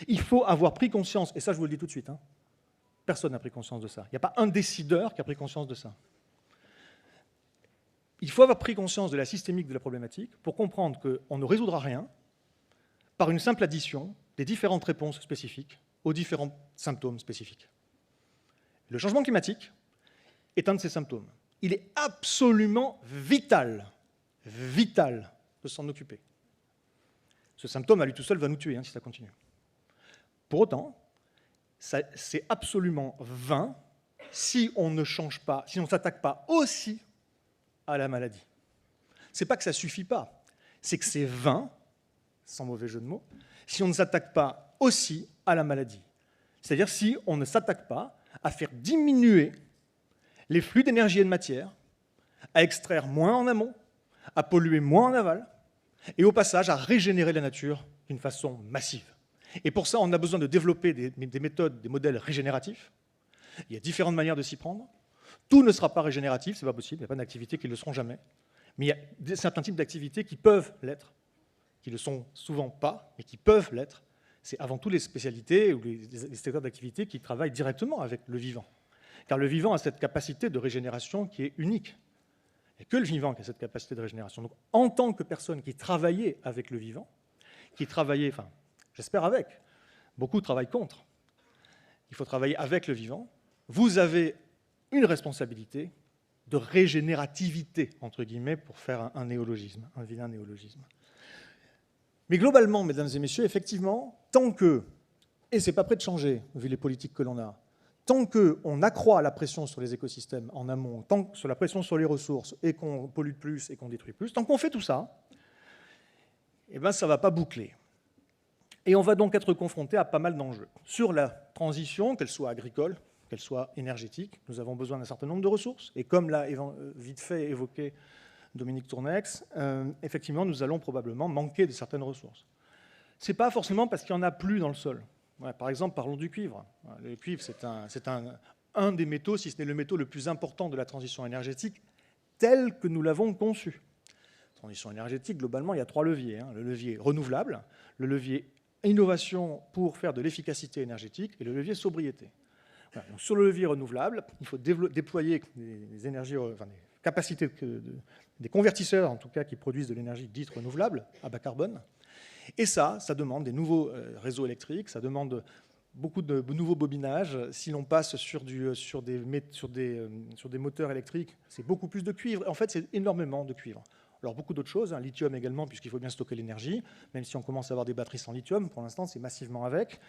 Il faut avoir pris conscience, et ça je vous le dis tout de suite, personne n'a pris conscience de ça. Il n'y a pas un décideur qui a pris conscience de ça. Il faut avoir pris conscience de la systémique de la problématique pour comprendre qu'on ne résoudra rien par une simple addition des différentes réponses spécifiques aux différents symptômes spécifiques. Le changement climatique est un de ces symptômes. Il est absolument vital de s'en occuper. Ce symptôme, à lui tout seul, va nous tuer si ça continue. Pour autant, c'est absolument vain si on ne change pas, si on ne s'attaque pas aussi à la maladie. Ce n'est pas que ça ne suffit pas, c'est que c'est vain, sans mauvais jeu de mots, si on ne s'attaque pas aussi à la maladie. C'est-à-dire si on ne s'attaque pas à faire diminuer les flux d'énergie et de matière, à extraire moins en amont, à polluer moins en aval, et au passage à régénérer la nature d'une façon massive. Et pour ça, on a besoin de développer des méthodes, des modèles régénératifs Il y a différentes manières de s'y prendre. Tout ne sera pas régénératif, c'est pas possible, il n'y a pas d'activités qui ne le seront jamais. Mais il y a certains types d'activités qui peuvent l'être, qui ne le sont souvent pas, mais qui peuvent l'être. C'est avant tout les spécialités ou les secteurs d'activité qui travaillent directement avec le vivant. Car le vivant a cette capacité de régénération qui est unique. Il n'y a que le vivant qui a cette capacité de régénération. Donc, en tant que personne qui travaillait avec le vivant, qui travaillait, enfin, j'espère avec, beaucoup travaillent contre. Il faut travailler avec le vivant. Vous avez une responsabilité de régénérativité, entre guillemets, pour faire un néologisme, un vilain néologisme. Mais globalement, mesdames et messieurs, effectivement, tant que, et ce n'est pas prêt de changer, vu les politiques que l'on a, tant qu'on accroît la pression sur les écosystèmes en amont, tant que sur la pression sur les ressources, et qu'on pollue plus et qu'on détruit plus, tant qu'on fait tout ça, eh ben, ça ne va pas boucler. Et on va donc être confronté à pas mal d'enjeux. Sur la transition, qu'elle soit agricole, qu'elle soit énergétique, nous avons besoin d'un certain nombre de ressources. Et comme l'a vite fait évoqué Dominique Tournex, effectivement, nous allons probablement manquer de certaines ressources. Ce n'est pas forcément parce qu'il n'y en a plus dans le sol. Ouais, par exemple, parlons du cuivre. Le cuivre, c'est un des métaux, si ce n'est le métaux le plus important de la transition énergétique, tel que nous l'avons conçu. Transition énergétique, globalement, il y a 3 leviers. Le levier renouvelable, le levier innovation pour faire de l'efficacité énergétique et le levier sobriété. Voilà, donc sur le levier renouvelable, il faut déployer des énergies, enfin, des capacités, des convertisseurs en tout cas qui produisent de l'énergie dite renouvelable à bas carbone. Et ça demande des nouveaux réseaux électriques, ça demande beaucoup de nouveaux bobinages. Si l'on passe sur des moteurs électriques, c'est beaucoup plus de cuivre. En fait, c'est énormément de cuivre. Alors beaucoup d'autres choses, lithium également, puisqu'il faut bien stocker l'énergie, même si on commence à avoir des batteries sans lithium, pour l'instant c'est massivement avec.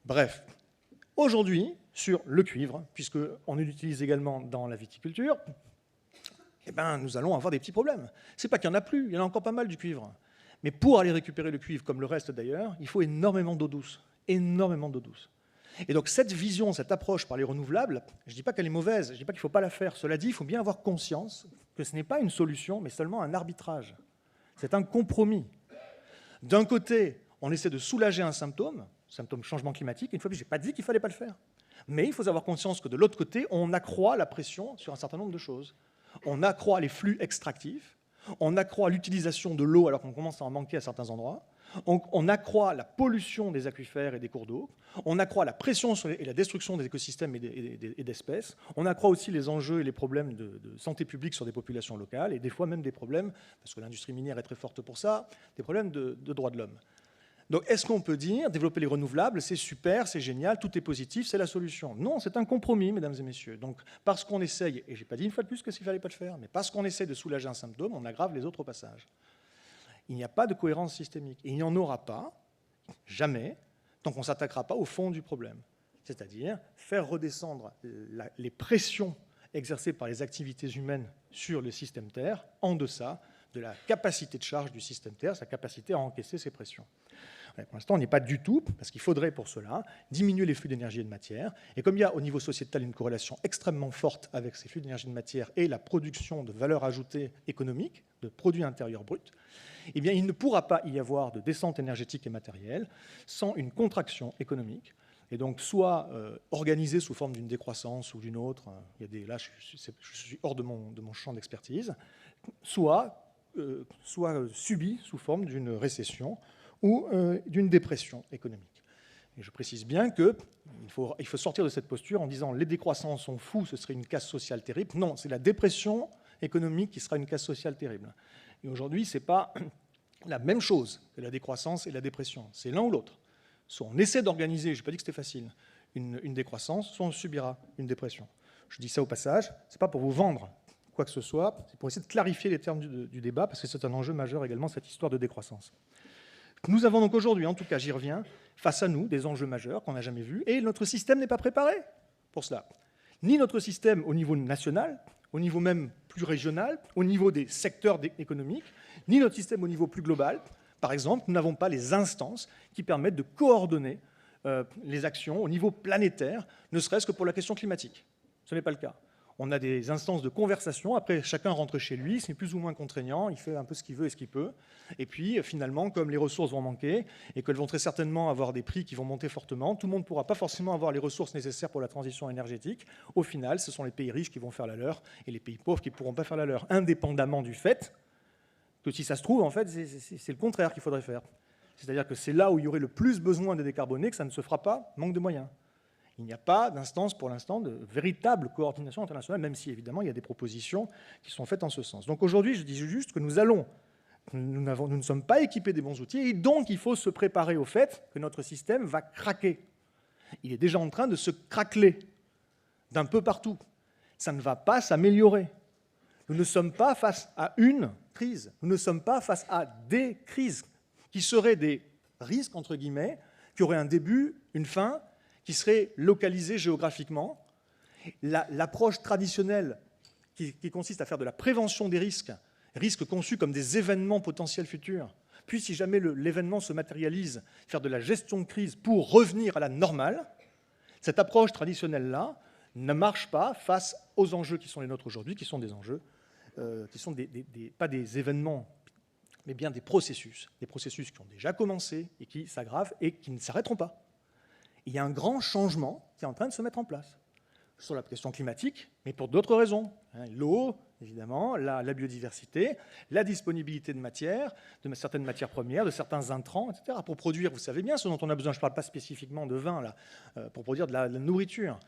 Bref, aujourd'hui, sur le cuivre, puisqu'on l'utilise également dans la viticulture, eh ben, nous allons avoir des petits problèmes. Ce n'est pas qu'il n'y en a plus, il y en a encore pas mal du cuivre. Mais pour aller récupérer le cuivre, comme le reste d'ailleurs, il faut énormément d'eau douce. Énormément d'eau douce. Et donc cette vision, cette approche par les renouvelables, je ne dis pas qu'elle est mauvaise, je ne dis pas qu'il ne faut pas la faire. Cela dit, il faut bien avoir conscience que ce n'est pas une solution, mais seulement un arbitrage. C'est un compromis. D'un côté, on essaie de soulager un symptôme changement climatique. Une fois de plus, je n'ai pas dit qu'il ne fallait pas le faire. Mais il faut avoir conscience que de l'autre côté, on accroît la pression sur un certain nombre de choses. On accroît les flux extractifs, on accroît l'utilisation de l'eau alors qu'on commence à en manquer à certains endroits. On accroît la pollution des aquifères et des cours d'eau, on accroît la pression et la destruction des écosystèmes et d'espèces, on accroît aussi les enjeux et les problèmes de santé publique sur des populations locales, et des fois même des problèmes, parce que l'industrie minière est très forte pour ça, des problèmes de droits de l'homme. Donc est-ce qu'on peut dire, développer les renouvelables, c'est super, c'est génial, tout est positif, c'est la solution? Non, c'est un compromis, mesdames et messieurs. Donc parce qu'on essaye, et je n'ai pas dit une fois de plus que s'il ne fallait pas le faire, mais parce qu'on essaie de soulager un symptôme, on aggrave les autres au passage. Il n'y a pas de cohérence systémique. Et il n'y en aura pas, jamais, tant qu'on ne s'attaquera pas au fond du problème. C'est-à-dire faire redescendre les pressions exercées par les activités humaines sur le système Terre en deçà de la capacité de charge du système Terre, sa capacité à encaisser ces pressions. Pour l'instant, on n'y est pas du tout, parce qu'il faudrait pour cela diminuer les flux d'énergie et de matière. Et comme il y a au niveau sociétal une corrélation extrêmement forte avec ces flux d'énergie et de matière et la production de valeur ajoutée économique, de produits intérieurs bruts, eh bien, il ne pourra pas y avoir de descente énergétique et matérielle sans une contraction économique. Et donc, soit organisée sous forme d'une décroissance ou d'une autre, là je suis hors de mon champ d'expertise, soit subie sous forme d'une récession ou d'une dépression économique. Et je précise bien qu'il faut sortir de cette posture en disant les décroissances sont fous, ce serait une casse sociale terrible. Non, c'est la dépression économique qui sera une casse sociale terrible. Et aujourd'hui, ce n'est pas la même chose que la décroissance et la dépression. C'est l'un ou l'autre. Soit on essaie d'organiser, je n'ai pas dit que c'était facile, une décroissance, soit on subira une dépression. Je dis ça au passage, ce n'est pas pour vous vendre quoi que ce soit, c'est pour essayer de clarifier les termes du débat, parce que c'est un enjeu majeur également, cette histoire de décroissance. Nous avons donc aujourd'hui, en tout cas j'y reviens, face à nous des enjeux majeurs qu'on n'a jamais vus, et notre système n'est pas préparé pour cela. Ni notre système au niveau national, au niveau même plus régional, au niveau des secteurs économiques, ni notre système au niveau plus global. Par exemple, nous n'avons pas les instances qui permettent de coordonner les actions au niveau planétaire, ne serait-ce que pour la question climatique. Ce n'est pas le cas. On a des instances de conversation. Après, chacun rentre chez lui. C'est plus ou moins contraignant. Il fait un peu ce qu'il veut et ce qu'il peut. Et puis, finalement, comme les ressources vont manquer et qu'elles vont très certainement avoir des prix qui vont monter fortement, tout le monde ne pourra pas forcément avoir les ressources nécessaires pour la transition énergétique. Au final, ce sont les pays riches qui vont faire la leur et les pays pauvres qui ne pourront pas faire la leur, indépendamment du fait que si ça se trouve, en fait, c'est le contraire qu'il faudrait faire. C'est-à-dire que c'est là où il y aurait le plus besoin de décarboner que ça ne se fera pas, manque de moyens. Il n'y a pas d'instance pour l'instant de véritable coordination internationale, même si évidemment il y a des propositions qui sont faites en ce sens. Donc aujourd'hui, je dis juste que nous ne sommes pas équipés des bons outils, et donc il faut se préparer au fait que notre système va craquer. Il est déjà en train de se craqueler d'un peu partout. Ça ne va pas s'améliorer. Nous ne sommes pas face à une crise, nous ne sommes pas face à des crises qui seraient des risques, entre guillemets, qui auraient un début, une fin, qui seraient localisés géographiquement. L'approche traditionnelle qui consiste à faire de la prévention des risques conçus comme des événements potentiels futurs, puis si jamais l'événement se matérialise, faire de la gestion de crise pour revenir à la normale, cette approche traditionnelle-là ne marche pas face aux enjeux qui sont les nôtres aujourd'hui, qui sont des enjeux, qui sont pas des événements, mais bien des processus qui ont déjà commencé et qui s'aggravent et qui ne s'arrêteront pas. Il y a un grand changement qui est en train de se mettre en place sur la question climatique, mais pour d'autres raisons. L'eau, évidemment, la biodiversité, la disponibilité de matières, de certaines matières premières, de certains intrants, etc. Pour produire, vous savez bien ce dont on a besoin, je ne parle pas spécifiquement de vin, là, pour produire de la nourriture.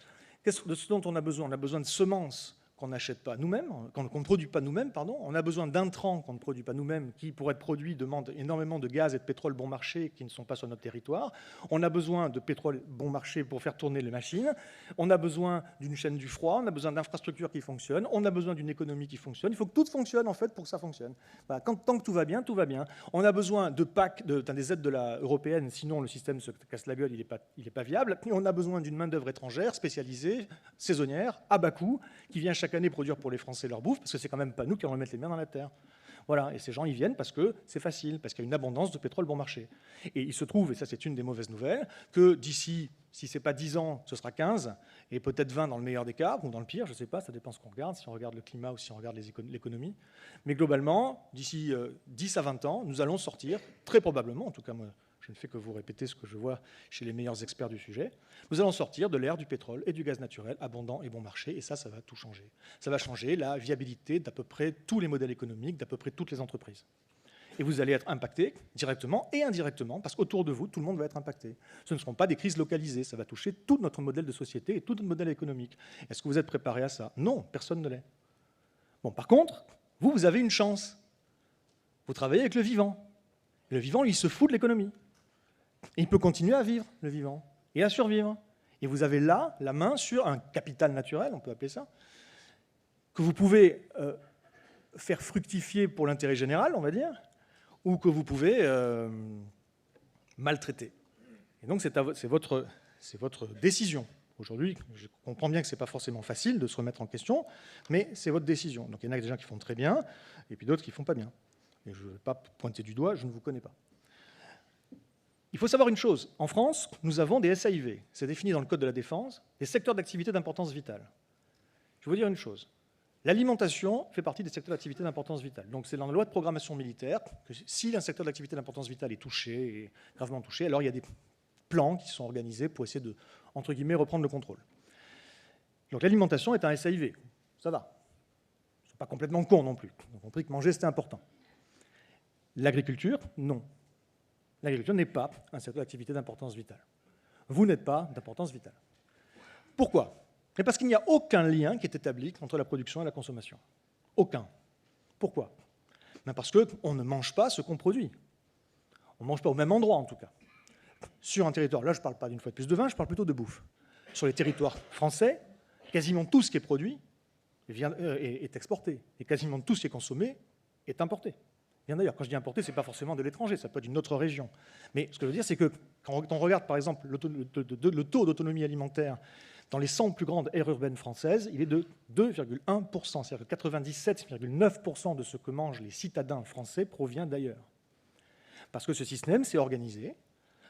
Qu'est-ce de ce dont on a besoin? On a besoin de semences qu'on n'achète pas nous-mêmes, qu'on ne produit pas nous-mêmes, pardon. On a besoin d'intrants qu'on ne produit pas nous-mêmes, qui, pour être produits, demandent énormément de gaz et de pétrole bon marché qui ne sont pas sur notre territoire. On a besoin de pétrole bon marché pour faire tourner les machines. On a besoin d'une chaîne du froid. On a besoin d'infrastructures qui fonctionnent. On a besoin d'une économie qui fonctionne. Il faut que tout fonctionne, en fait, pour que ça fonctionne. Voilà, tant que tout va bien, tout va bien. On a besoin de PAC, des aides de la européenne, sinon le système se casse la gueule, il n'est pas viable. Et on a besoin d'une main-d'œuvre étrangère, spécialisée, saisonnière, à bas coût, qui vient chaque année produire pour les Français leur bouffe, parce que c'est quand même pas nous qui allons mettre les mains dans la terre. Voilà, et ces gens, ils viennent parce que c'est facile, parce qu'il y a une abondance de pétrole bon marché. Et il se trouve, et ça c'est une des mauvaises nouvelles, que d'ici, si c'est pas 10 ans, ce sera 15, et peut-être 20 dans le meilleur des cas, ou dans le pire, je ne sais pas, ça dépend ce qu'on regarde, si on regarde le climat ou si on regarde l'économie. Mais globalement, d'ici 10 à 20 ans, nous allons sortir, très probablement, en tout cas moi, je ne fais que vous répéter ce que je vois chez les meilleurs experts du sujet, nous allons sortir de l'ère du pétrole et du gaz naturel abondant et bon marché, et ça va tout changer. Ça va changer la viabilité d'à peu près tous les modèles économiques, d'à peu près toutes les entreprises. Et vous allez être impacté directement et indirectement, parce qu'autour de vous, tout le monde va être impacté. Ce ne seront pas des crises localisées, ça va toucher tout notre modèle de société et tout notre modèle économique. Est-ce que vous êtes préparé à ça? Non, personne ne l'est. Bon, par contre, vous avez une chance. Vous travaillez avec le vivant. Et le vivant, lui, il se fout de l'économie. Et il peut continuer à vivre, le vivant, et à survivre. Et vous avez là la main sur un capital naturel, on peut appeler ça, que vous pouvez faire fructifier pour l'intérêt général, on va dire, ou que vous pouvez maltraiter. Et donc c'est votre décision. Aujourd'hui, je comprends bien que ce n'est pas forcément facile de se remettre en question, mais c'est votre décision. Donc il y en a des gens qui font très bien, et puis d'autres qui ne font pas bien. Et je ne vais pas pointer du doigt, je ne vous connais pas. Il faut savoir une chose, en France, nous avons des SAIV, c'est défini dans le Code de la Défense, des secteurs d'activité d'importance vitale. Je vais vous dire une chose, l'alimentation fait partie des secteurs d'activité d'importance vitale. Donc c'est dans la loi de programmation militaire que si un secteur d'activité d'importance vitale est touché, et gravement touché, alors il y a des plans qui sont organisés pour essayer de, entre guillemets, reprendre le contrôle. Donc l'alimentation est un SAIV, ça va. C'est pas complètement con non plus. On a compris que manger c'était important. L'agriculture, non. L'agriculture n'est pas un secteur d'activité d'importance vitale. Vous n'êtes pas d'importance vitale. Pourquoi? Parce qu'il n'y a aucun lien qui est établi entre la production et la consommation. Aucun. Pourquoi? Parce qu'on ne mange pas ce qu'on produit. On ne mange pas au même endroit, en tout cas. Sur un territoire, là je ne parle pas d'une fois de plus de vin, je parle plutôt de bouffe. Sur les territoires français, quasiment tout ce qui est produit est exporté. Et quasiment tout ce qui est consommé est importé. Bien d'ailleurs, quand je dis importé, ce n'est pas forcément de l'étranger, ça peut être d'une autre région. Mais ce que je veux dire, c'est que quand on regarde, par exemple, le taux d'autonomie alimentaire dans les 100 plus grandes aires urbaines françaises, il est de 2,1%. C'est-à-dire que 97,9% de ce que mangent les citadins français provient d'ailleurs. Parce que ce système s'est organisé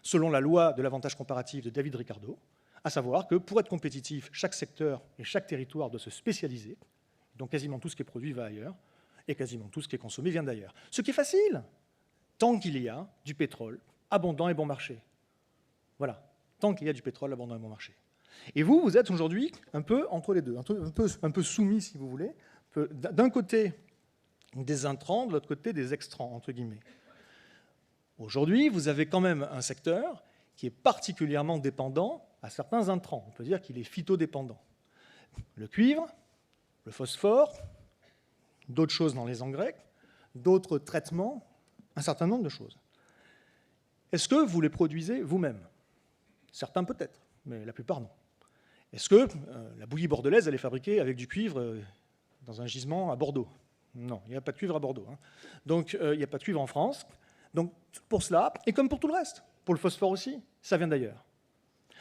selon la loi de l'avantage comparatif de David Ricardo, à savoir que pour être compétitif, chaque secteur et chaque territoire doit se spécialiser. Donc quasiment tout ce qui est produit va ailleurs, et quasiment tout ce qui est consommé vient d'ailleurs. Ce qui est facile, tant qu'il y a du pétrole abondant et bon marché. Voilà, tant qu'il y a du pétrole abondant et bon marché. Et vous êtes aujourd'hui un peu entre les deux, un peu soumis, si vous voulez, d'un côté des intrants, de l'autre côté des extrants, entre guillemets. Aujourd'hui, vous avez quand même un secteur qui est particulièrement dépendant à certains intrants. On peut dire qu'il est phytodépendant. Le cuivre, le phosphore, d'autres choses dans les engrais, d'autres traitements, un certain nombre de choses. Est-ce que vous les produisez vous-même? Certains peut-être, mais la plupart non. Est-ce que la bouillie bordelaise, elle est fabriquée avec du cuivre dans un gisement à Bordeaux? Non, il n'y a pas de cuivre à Bordeaux. Donc il n'y a pas de cuivre en France. Donc pour cela, et comme pour tout le reste, pour le phosphore aussi, ça vient d'ailleurs.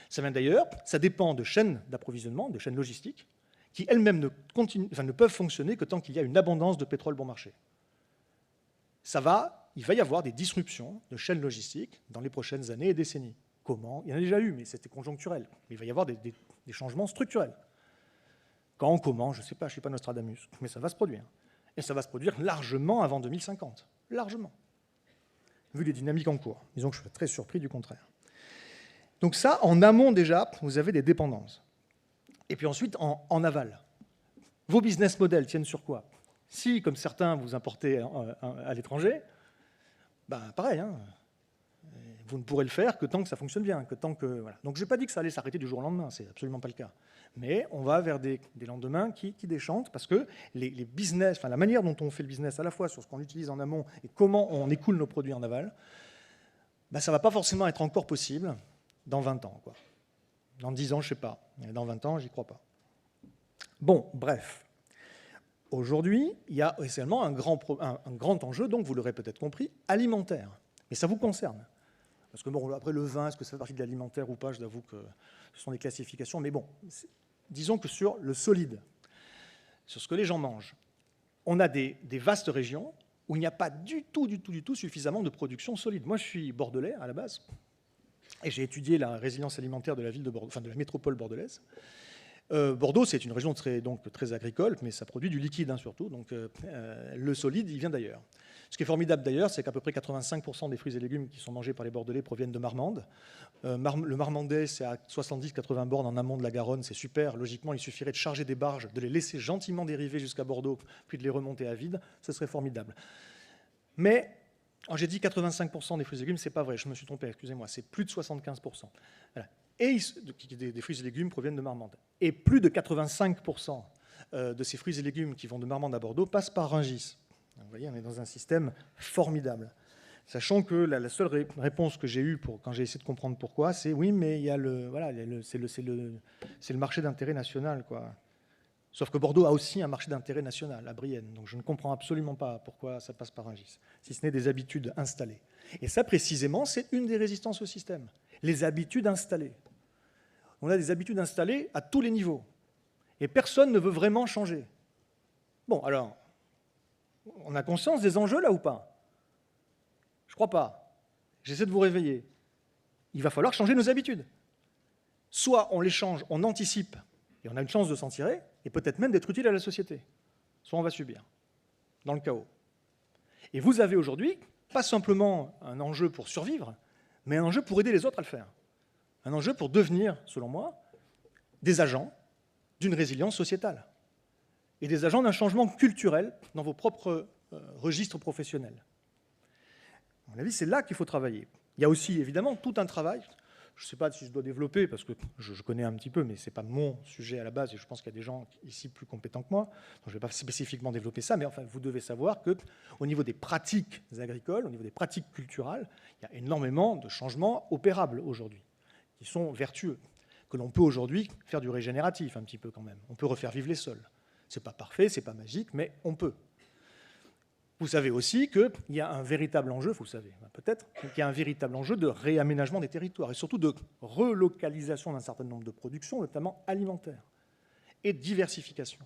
Ça vient d'ailleurs, ça dépend de chaînes d'approvisionnement, de chaînes logistiques, qui elles-mêmes ne peuvent fonctionner que tant qu'il y a une abondance de pétrole bon marché. Il va y avoir des disruptions de chaînes logistiques dans les prochaines années et décennies. Comment? Il y en a déjà eu, mais c'était conjoncturel. Il va y avoir des changements structurels. Quand, comment, je ne sais pas, je ne suis pas Nostradamus, mais ça va se produire. Et ça va se produire largement avant 2050. Largement. Vu les dynamiques en cours. Disons que je suis très surpris du contraire. Donc ça, en amont déjà, vous avez des dépendances. Et puis ensuite, en aval. Vos business models tiennent sur quoi? Si, comme certains, vous importez à l'étranger, pareil, vous ne pourrez le faire que tant que ça fonctionne bien. Voilà. Donc je n'ai pas dit que ça allait s'arrêter du jour au lendemain, c'est absolument pas le cas. Mais on va vers des lendemains qui déchantent, parce que les business, la manière dont on fait le business, à la fois sur ce qu'on utilise en amont et comment on écoule nos produits en aval, ça ne va pas forcément être encore possible dans 20 ans. Quoi. Dans 10 ans, je ne sais pas. Mais dans 20 ans, j'y crois pas. Bon, bref. Aujourd'hui, il y a essentiellement un grand enjeu, donc vous l'aurez peut-être compris, alimentaire. Mais ça vous concerne. Parce que bon, après le vin, est-ce que ça fait partie de l'alimentaire ou pas? Je l'avoue que ce sont des classifications. Mais bon, disons que sur le solide, sur ce que les gens mangent, on a des vastes régions où il n'y a pas du tout suffisamment de production solide. Moi, je suis bordelais à la base, et j'ai étudié la résilience alimentaire de la ville de Bordeaux, de la métropole bordelaise. Bordeaux, c'est une région très agricole, mais ça produit du liquide surtout, donc le solide, il vient d'ailleurs. Ce qui est formidable d'ailleurs, c'est qu'à peu près 85% des fruits et légumes qui sont mangés par les Bordelais proviennent de Marmande. Le Marmandais, c'est à 70-80 bornes en amont de la Garonne, c'est super. Logiquement, il suffirait de charger des barges, de les laisser gentiment dériver jusqu'à Bordeaux, puis de les remonter à vide, ce serait formidable. Mais, j'ai dit 85% des fruits et légumes, c'est pas vrai, je me suis trompé, excusez-moi, c'est plus de 75%. Voilà. Et des fruits et légumes proviennent de Marmande. Et plus de 85% de ces fruits et légumes qui vont de Marmande à Bordeaux passent par Rungis. Vous voyez, on est dans un système formidable. Sachant que la seule réponse que j'ai eue quand j'ai essayé de comprendre pourquoi, c'est oui, mais il y a c'est le marché d'intérêt national, quoi. Sauf que Bordeaux a aussi un marché d'intérêt national, à Brienne. Donc je ne comprends absolument pas pourquoi ça passe par Rungis, si ce n'est des habitudes installées. Et ça, précisément, c'est une des résistances au système. Les habitudes installées. On a des habitudes installées à tous les niveaux. Et personne ne veut vraiment changer. Bon, alors, on a conscience des enjeux, là, ou pas? Je ne crois pas. J'essaie de vous réveiller. Il va falloir changer nos habitudes. Soit on les change, on anticipe, et on a une chance de s'en tirer, et peut-être même d'être utile à la société. Soit on va subir, dans le chaos. Et vous avez aujourd'hui, pas simplement un enjeu pour survivre, mais un enjeu pour aider les autres à le faire. Un enjeu pour devenir, selon moi, des agents d'une résilience sociétale et des agents d'un changement culturel dans vos propres registres professionnels. À mon avis, c'est là qu'il faut travailler. Il y a aussi, évidemment, tout un travail. Je ne sais pas si je dois développer, parce que je connais un petit peu, mais ce n'est pas mon sujet à la base, et je pense qu'il y a des gens ici plus compétents que moi, donc je ne vais pas spécifiquement développer ça, mais enfin, vous devez savoir qu'au niveau des pratiques agricoles, au niveau des pratiques culturelles, il y a énormément de changements opérables aujourd'hui, qui sont vertueux, que l'on peut aujourd'hui faire du régénératif un petit peu quand même. On peut refaire vivre les sols. Ce n'est pas parfait, ce n'est pas magique, mais on peut. Vous savez aussi qu'il y a un véritable enjeu, vous savez, peut-être, qu'il y a un véritable enjeu de réaménagement des territoires et surtout de relocalisation d'un certain nombre de productions, notamment alimentaires, et de diversification.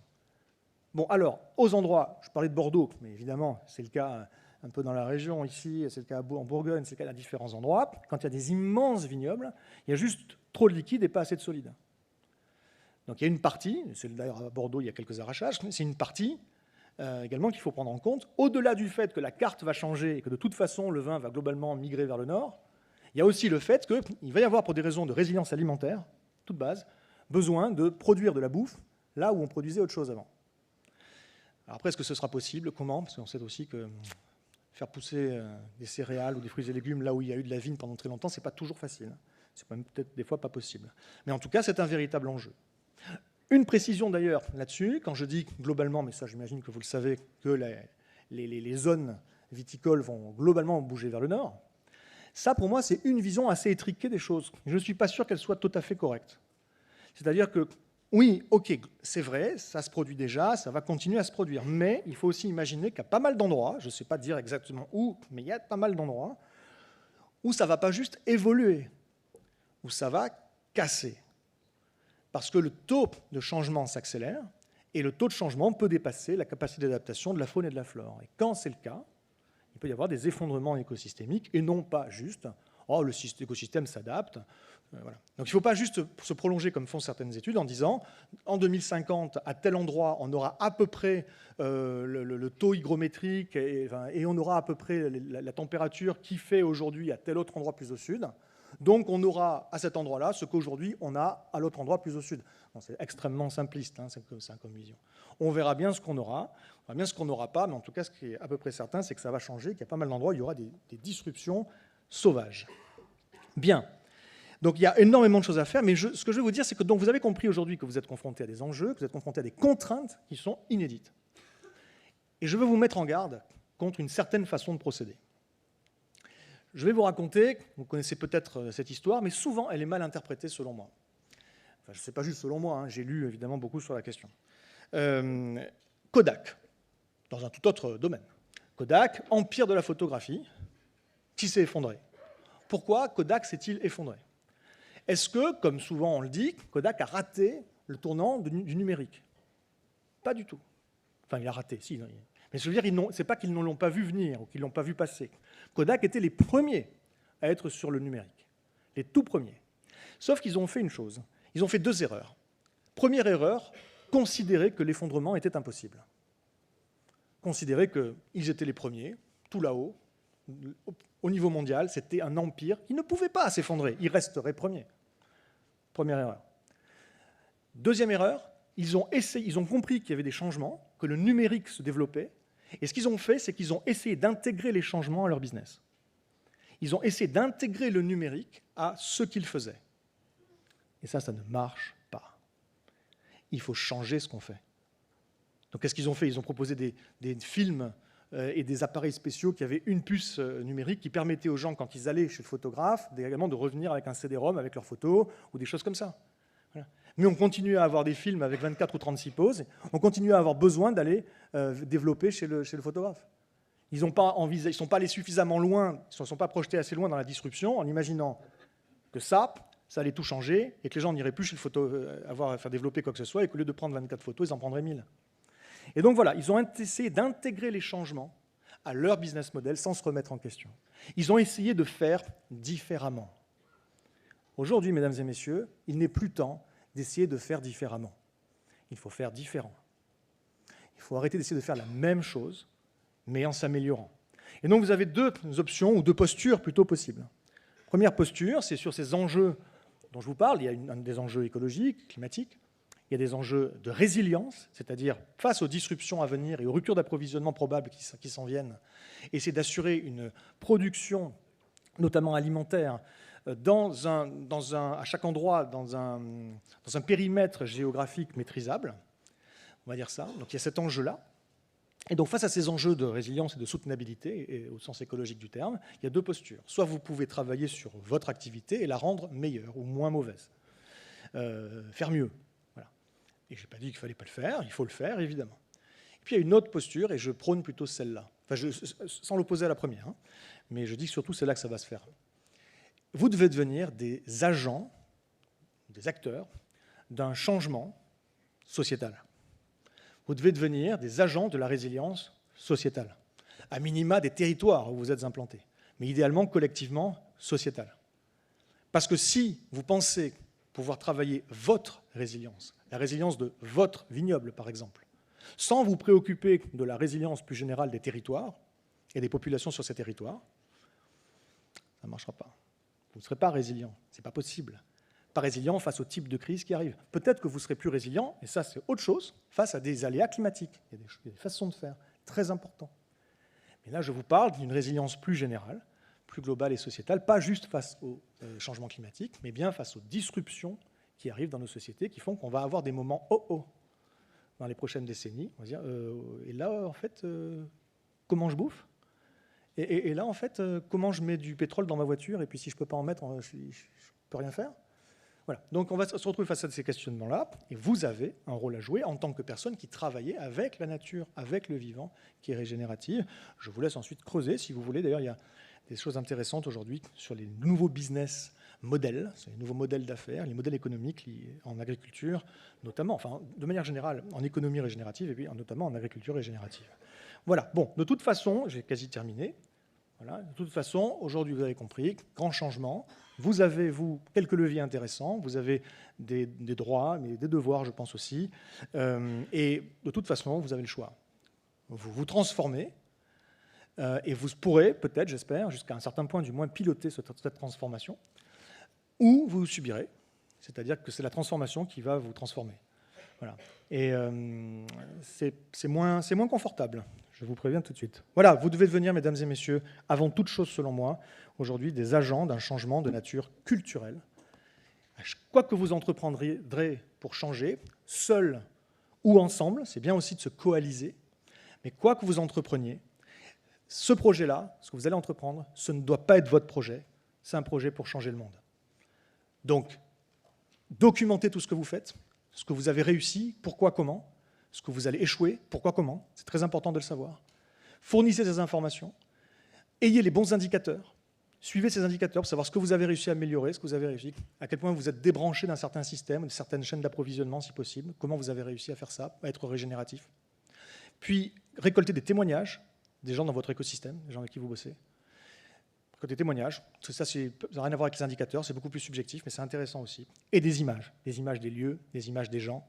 Bon, alors, aux endroits, je parlais de Bordeaux, mais évidemment, c'est le cas un peu dans la région ici, c'est le cas en Bourgogne, c'est le cas à différents endroits. Quand il y a des immenses vignobles, il y a juste trop de liquide et pas assez de solide. Donc il y a une partie, c'est d'ailleurs à Bordeaux il y a quelques arrachages, c'est une partie également qu'il faut prendre en compte. Au-delà du fait que la carte va changer et que de toute façon le vin va globalement migrer vers le nord, il y a aussi le fait qu'il va y avoir, pour des raisons de résilience alimentaire, toute base, besoin de produire de la bouffe là où on produisait autre chose avant. Alors après, est-ce que ce sera possible? Comment? Parce qu'on sait aussi que faire pousser des céréales ou des fruits et légumes là où il y a eu de la vigne pendant très longtemps, c'est pas toujours facile. C'est même peut-être des fois pas possible. Mais en tout cas, c'est un véritable enjeu. Une précision d'ailleurs là-dessus, quand je dis globalement, mais ça j'imagine que vous le savez, que les zones viticoles vont globalement bouger vers le nord, ça pour moi c'est une vision assez étriquée des choses. Je ne suis pas sûr qu'elle soit tout à fait correcte. C'est-à-dire que, oui, ok, c'est vrai, ça se produit déjà, ça va continuer à se produire, mais il faut aussi imaginer qu'à pas mal d'endroits, je ne sais pas dire exactement où, mais il y a pas mal d'endroits où ça ne va pas juste évoluer, où ça va casser. Parce que le taux de changement s'accélère et le taux de changement peut dépasser la capacité d'adaptation de la faune et de la flore. Et quand c'est le cas, il peut y avoir des effondrements écosystémiques et non pas juste « oh, l'écosystème s'adapte ». Voilà. Donc il ne faut pas juste se prolonger comme font certaines études en disant « en 2050, à tel endroit, on aura à peu près le taux hygrométrique et on aura à peu près la température qui fait aujourd'hui à tel autre endroit plus au sud ». Donc on aura à cet endroit-là ce qu'aujourd'hui on a à l'autre endroit plus au sud. Bon, c'est extrêmement simpliste, hein, c'est comme vision. On verra bien ce qu'on aura, on verra bien ce qu'on n'aura pas, mais en tout cas ce qui est à peu près certain, c'est que ça va changer, qu'il y a pas mal d'endroits où il y aura des disruptions sauvages. Bien. Donc il y a énormément de choses à faire, mais ce que je veux vous dire, c'est que donc, vous avez compris aujourd'hui que vous êtes confrontés à des enjeux, que vous êtes confrontés à des contraintes qui sont inédites. Et je veux vous mettre en garde contre une certaine façon de procéder. Je vais vous raconter, vous connaissez peut-être cette histoire, mais souvent elle est mal interprétée selon moi. Enfin, je ne sais pas juste selon moi, hein, j'ai lu évidemment beaucoup sur la question. Kodak, dans un tout autre domaine. Kodak, empire de la photographie, qui s'est effondré. Pourquoi Kodak s'est-il effondré? Est-ce que, comme souvent on le dit, Kodak a raté le tournant du numérique? Pas du tout. Enfin, il a raté, si. Mais je veux dire, ce n'est pas qu'ils ne l'ont pas vu venir ou qu'ils ne l'ont pas vu passer. Kodak était les premiers à être sur le numérique, les tout premiers. Sauf qu'ils ont fait une chose, ils ont fait deux erreurs. Première erreur, considérer que l'effondrement était impossible. Considérer qu'ils étaient les premiers, tout là-haut, au niveau mondial, c'était un empire qui ne pouvait pas s'effondrer, il resterait premier. Première erreur. Deuxième erreur, ils ont compris qu'il y avait des changements, que le numérique se développait, et ce qu'ils ont fait, c'est qu'ils ont essayé d'intégrer les changements à leur business. Ils ont essayé d'intégrer le numérique à ce qu'ils faisaient. Et ça ne marche pas. Il faut changer ce qu'on fait. Donc qu'est-ce qu'ils ont fait? Ils ont proposé des films et des appareils spéciaux qui avaient une puce numérique qui permettait aux gens, quand ils allaient chez le photographe, également de revenir avec un CD-ROM avec leurs photos ou des choses comme ça. Voilà. Mais on continue à avoir des films avec 24 ou 36 poses, on continue à avoir besoin d'aller développer chez le photographe. Ils ne sont pas allés suffisamment loin, ils ne sont pas projetés assez loin dans la disruption en imaginant que ça allait tout changer et que les gens n'iraient plus chez le photographe faire développer quoi que ce soit et qu'au lieu de prendre 24 photos, ils en prendraient 1000. Et donc voilà, ils ont essayé d'intégrer les changements à leur business model sans se remettre en question. Ils ont essayé de faire différemment. Aujourd'hui, mesdames et messieurs, il n'est plus temps d'essayer de faire différemment. Il faut faire différent. Il faut arrêter d'essayer de faire la même chose, mais en s'améliorant. Et donc vous avez deux options, ou deux postures plutôt possibles. Première posture, c'est sur ces enjeux dont je vous parle. Il y a des enjeux écologiques, climatiques. Il y a des enjeux de résilience, c'est-à-dire face aux disruptions à venir et aux ruptures d'approvisionnement probables qui s'en viennent, essayer d'assurer une production, notamment alimentaire, à chaque endroit, dans un périmètre géographique maîtrisable. On va dire ça. Donc il y a cet enjeu-là. Et donc face à ces enjeux de résilience et de soutenabilité, et au sens écologique du terme, il y a deux postures. Soit vous pouvez travailler sur votre activité et la rendre meilleure ou moins mauvaise. Faire mieux. Et je n'ai pas dit qu'il ne fallait pas le faire, il faut le faire, évidemment. Et puis il y a une autre posture, et je prône plutôt celle-là. Enfin, sans l'opposer à la première, hein, mais je dis que surtout c'est là que ça va se faire. Vous devez devenir des agents, des acteurs d'un changement sociétal. Vous devez devenir des agents de la résilience sociétale. À minima des territoires où vous êtes implantés, mais idéalement collectivement sociétal. Parce que si vous pensez pouvoir travailler votre résilience, la résilience de votre vignoble, par exemple, sans vous préoccuper de la résilience plus générale des territoires et des populations sur ces territoires, ça ne marchera pas. Vous ne serez pas résilient, ce n'est pas possible. Pas résilient face au type de crise qui arrive. Peut-être que vous serez plus résilient, et ça c'est autre chose, face à des aléas climatiques. Il y a des façons de faire très importantes. Mais là, je vous parle d'une résilience plus générale, plus globale et sociétale, pas juste face au changement climatique, mais bien face aux disruptions qui arrivent dans nos sociétés, qui font qu'on va avoir des moments oh-oh dans les prochaines décennies. On va dire, et là, en fait, comment je bouffe ? Et là, en fait, comment je mets du pétrole dans ma voiture ? Et puis, si je ne peux pas en mettre, je ne peux rien faire ? Voilà. Donc, on va se retrouver face à ces questionnements-là. Et vous avez un rôle à jouer en tant que personne qui travaillait avec la nature, avec le vivant, qui est régénérative. Je vous laisse ensuite creuser, si vous voulez. D'ailleurs, il y a des choses intéressantes aujourd'hui sur les nouveaux business modèles, sur les nouveaux modèles d'affaires, les modèles économiques en agriculture, notamment, enfin, de manière générale, en économie régénérative et puis notamment en agriculture régénérative. Voilà. Bon, de toute façon, j'ai quasi terminé. Voilà. De toute façon, aujourd'hui, vous avez compris, grand changement. Vous avez, vous, quelques leviers intéressants. Vous avez des droits, mais des devoirs, je pense aussi. Et de toute façon, vous avez le choix. Vous vous transformez. Et vous pourrez, peut-être, j'espère, jusqu'à un certain point du moins, piloter cette transformation, ou vous subirez, c'est-à-dire que c'est la transformation qui va vous transformer. Voilà. Et c'est moins confortable, je vous préviens tout de suite. Voilà, vous devez devenir, mesdames et messieurs, avant toute chose, selon moi, aujourd'hui, des agents d'un changement de nature culturelle. Quoi que vous entreprendrez pour changer, seul ou ensemble, c'est bien aussi de se coaliser, mais quoi que vous entrepreniez, ce projet-là, ce que vous allez entreprendre, ce ne doit pas être votre projet, c'est un projet pour changer le monde. Donc, documentez tout ce que vous faites, ce que vous avez réussi, pourquoi, comment, ce que vous allez échouer, pourquoi, comment, c'est très important de le savoir. Fournissez ces informations, ayez les bons indicateurs, suivez ces indicateurs pour savoir ce que vous avez réussi à améliorer, ce que vous avez réussi, à quel point vous êtes débranché d'un certain système, de certaines chaînes d'approvisionnement si possible, comment vous avez réussi à faire ça, à être régénératif. Puis, récoltez des témoignages, des gens dans votre écosystème, des gens avec qui vous bossez. Des témoignages, ça n'a rien à voir avec les indicateurs, c'est beaucoup plus subjectif, mais c'est intéressant aussi. Et des images des lieux, des images des gens.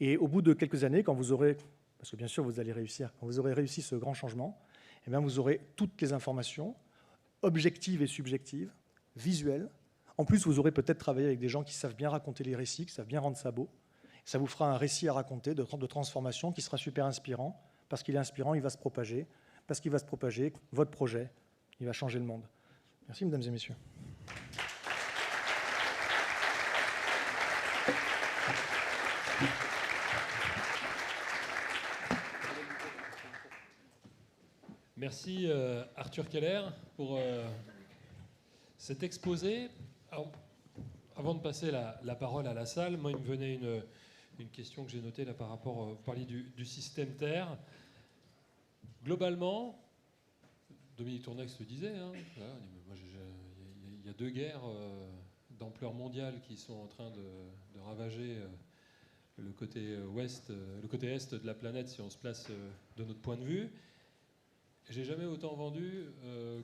Et au bout de quelques années, quand vous aurez, parce que bien sûr vous allez réussir, quand vous aurez réussi ce grand changement, eh bien vous aurez toutes les informations, objectives et subjectives, visuelles. En plus, vous aurez peut-être travaillé avec des gens qui savent bien raconter les récits, qui savent bien rendre ça beau. Ça vous fera un récit à raconter de transformation qui sera super inspirant. Parce qu'il est inspirant, il va se propager. Parce qu'il va se propager, votre projet, il va changer le monde. Merci, mesdames et messieurs. Merci Arthur Keller pour cet exposé. Alors, avant de passer la parole à la salle, moi il me venait une question que j'ai notée là par rapport, vous parliez du système Terre. Globalement, Dominique Tournex le disait, hein, il y a deux guerres d'ampleur mondiale qui sont en train de ravager le côté ouest, le côté est de la planète si on se place de notre point de vue. J'ai jamais autant vendu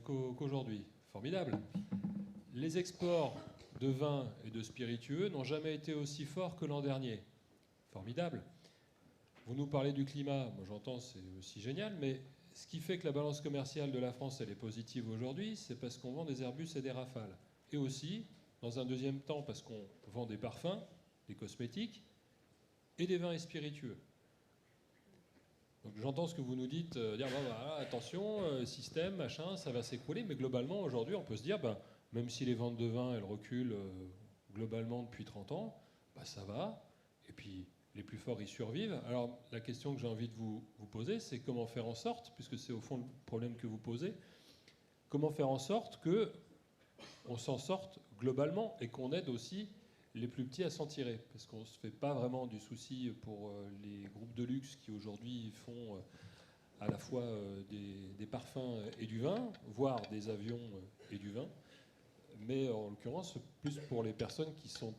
qu'aujourd'hui. Formidable. Les exports de vin et de spiritueux n'ont jamais été aussi forts que l'an dernier. Formidable. Vous nous parlez du climat, moi j'entends, c'est aussi génial, mais ce qui fait que la balance commerciale de la France elle est positive aujourd'hui, c'est parce qu'on vend des Airbus et des Rafales. Et aussi, dans un deuxième temps, parce qu'on vend des parfums, des cosmétiques et des vins et spiritueux. Donc j'entends ce que vous nous dites, dire voilà, attention, système, machin, ça va s'écrouler, mais globalement aujourd'hui on peut se dire, même si les ventes de vin elles reculent globalement depuis 30 ans, ça va, et puis les plus forts y survivent. Alors la question que j'ai envie de vous poser, c'est comment faire en sorte, puisque c'est au fond le problème que vous posez, comment faire en sorte qu'on s'en sorte globalement et qu'on aide aussi les plus petits à s'en tirer, parce qu'on ne se fait pas vraiment du souci pour les groupes de luxe qui aujourd'hui font à la fois des parfums et du vin, voire des avions et du vin, mais en l'occurrence plus pour les personnes qui sont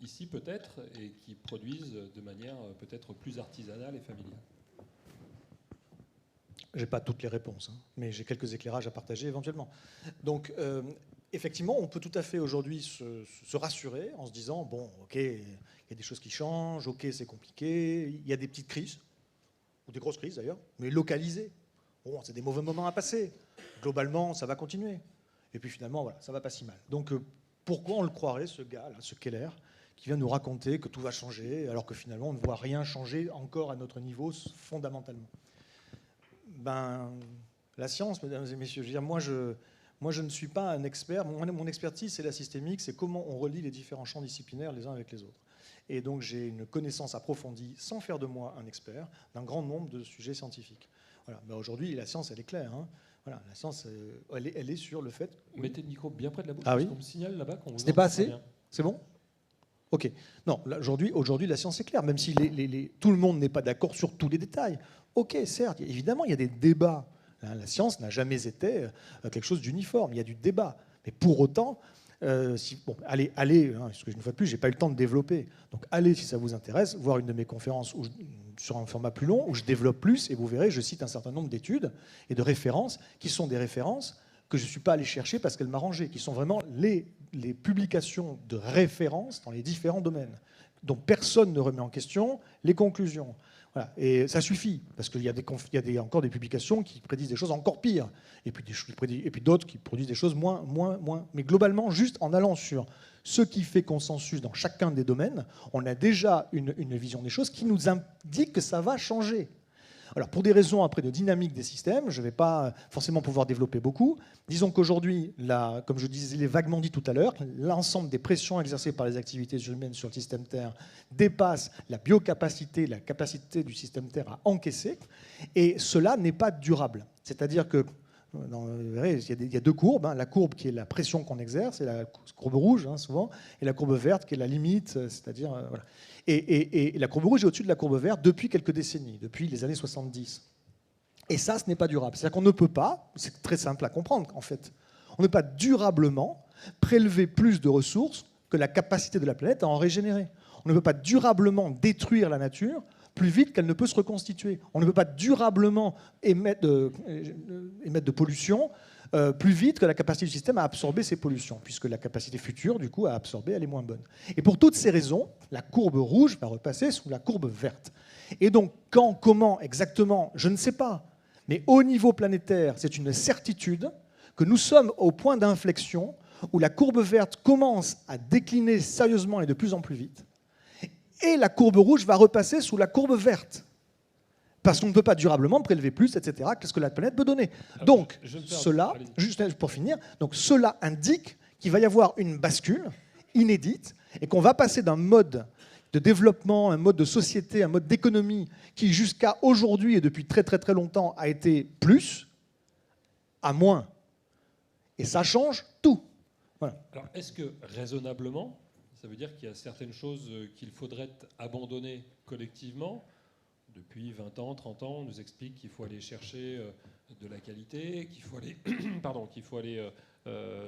ici peut-être et qui produisent de manière peut-être plus artisanale et familiale. Je n'ai pas toutes les réponses, mais j'ai quelques éclairages à partager éventuellement. Donc, effectivement, on peut tout à fait aujourd'hui se rassurer en se disant, bon, ok, il y a des choses qui changent, ok, c'est compliqué, il y a des petites crises, ou des grosses crises d'ailleurs, mais localisées. Bon, c'est des mauvais moments à passer. Globalement, ça va continuer. Et puis finalement, voilà, ça va pas si mal. Donc, pourquoi on le croirait, ce gars-là, ce Keller, qui vient nous raconter que tout va changer, alors que finalement, on ne voit rien changer encore à notre niveau fondamentalement? Ben, la science, mesdames et messieurs, je veux dire, moi, je ne suis pas un expert. Mon expertise, c'est la systémique, c'est comment on relie les différents champs disciplinaires les uns avec les autres. Et donc, j'ai une connaissance approfondie, sans faire de moi un expert, d'un grand nombre de sujets scientifiques. Voilà. Ben, aujourd'hui, la science, elle est claire. Hein. Voilà, la science, elle est sur le fait... Mettez le micro bien près de la bouche, Ah parce oui, qu'on me signale là-bas qu'on vous ce n'est pas entend assez bien. C'est bon? Ok. Non, aujourd'hui, la science est claire, même si tout le monde n'est pas d'accord sur tous les détails. Ok, certes, évidemment, il y a des débats. La science n'a jamais été quelque chose d'uniforme. Il y a du débat. Mais pour autant, allez, parce que une fois de plus, je n'ai pas eu le temps de développer. Donc allez, si ça vous intéresse, voir une de mes conférences sur un format plus long, où je développe plus, et vous verrez, je cite un certain nombre d'études et de références, qui sont des références que je ne suis pas allé chercher parce qu'elles m'arrangeaient, qui sont vraiment les publications de référence dans les différents domaines, dont personne ne remet en question les conclusions. Voilà. Et ça suffit, parce qu'il y a encore des publications qui prédisent des choses encore pires, et puis d'autres qui produisent des choses moins. Mais globalement, juste en allant sur ce qui fait consensus dans chacun des domaines, on a déjà une vision des choses qui nous indique que ça va changer. Alors, pour des raisons après de dynamique des systèmes, je ne vais pas forcément pouvoir développer beaucoup. Disons qu'aujourd'hui, comme je l'ai vaguement dit tout à l'heure, l'ensemble des pressions exercées par les activités humaines sur le système Terre dépasse la biocapacité, la capacité du système Terre à encaisser, et cela n'est pas durable. C'est-à-dire que, vous verrez, il y a deux courbes. Hein. La courbe qui est la pression qu'on exerce, c'est la courbe rouge, hein, souvent, et la courbe verte qui est la limite, c'est-à-dire... voilà. Et la courbe rouge est au-dessus de la courbe verte depuis quelques décennies, depuis les années 70. Et ça, ce n'est pas durable. C'est-à-dire qu'on ne peut pas, c'est très simple à comprendre en fait, on ne peut pas durablement prélever plus de ressources que la capacité de la planète à en régénérer. On ne peut pas durablement détruire la nature plus vite qu'elle ne peut se reconstituer. On ne peut pas durablement émettre de pollution plus vite que la capacité du système à absorber ces pollutions, puisque la capacité future, du coup, à absorber, elle est moins bonne. Et pour toutes ces raisons, la courbe rouge va repasser sous la courbe verte. Et donc, quand, comment, exactement, je ne sais pas. Mais au niveau planétaire, c'est une certitude que nous sommes au point d'inflexion où la courbe verte commence à décliner sérieusement et de plus en plus vite. Et la courbe rouge va repasser sous la courbe verte. Parce qu'on ne peut pas durablement prélever plus, etc., que ce que la planète peut donner. Donc, juste pour finir, cela indique qu'il va y avoir une bascule inédite et qu'on va passer d'un mode de développement, un mode de société, un mode d'économie qui jusqu'à aujourd'hui et depuis très très très longtemps a été plus, à moins. Et ça change tout. Voilà. Alors, est-ce que raisonnablement, ça veut dire qu'il y a certaines choses qu'il faudrait abandonner collectivement? Depuis 20 ans, 30 ans, on nous explique qu'il faut aller chercher de la qualité, qu'il faut aller,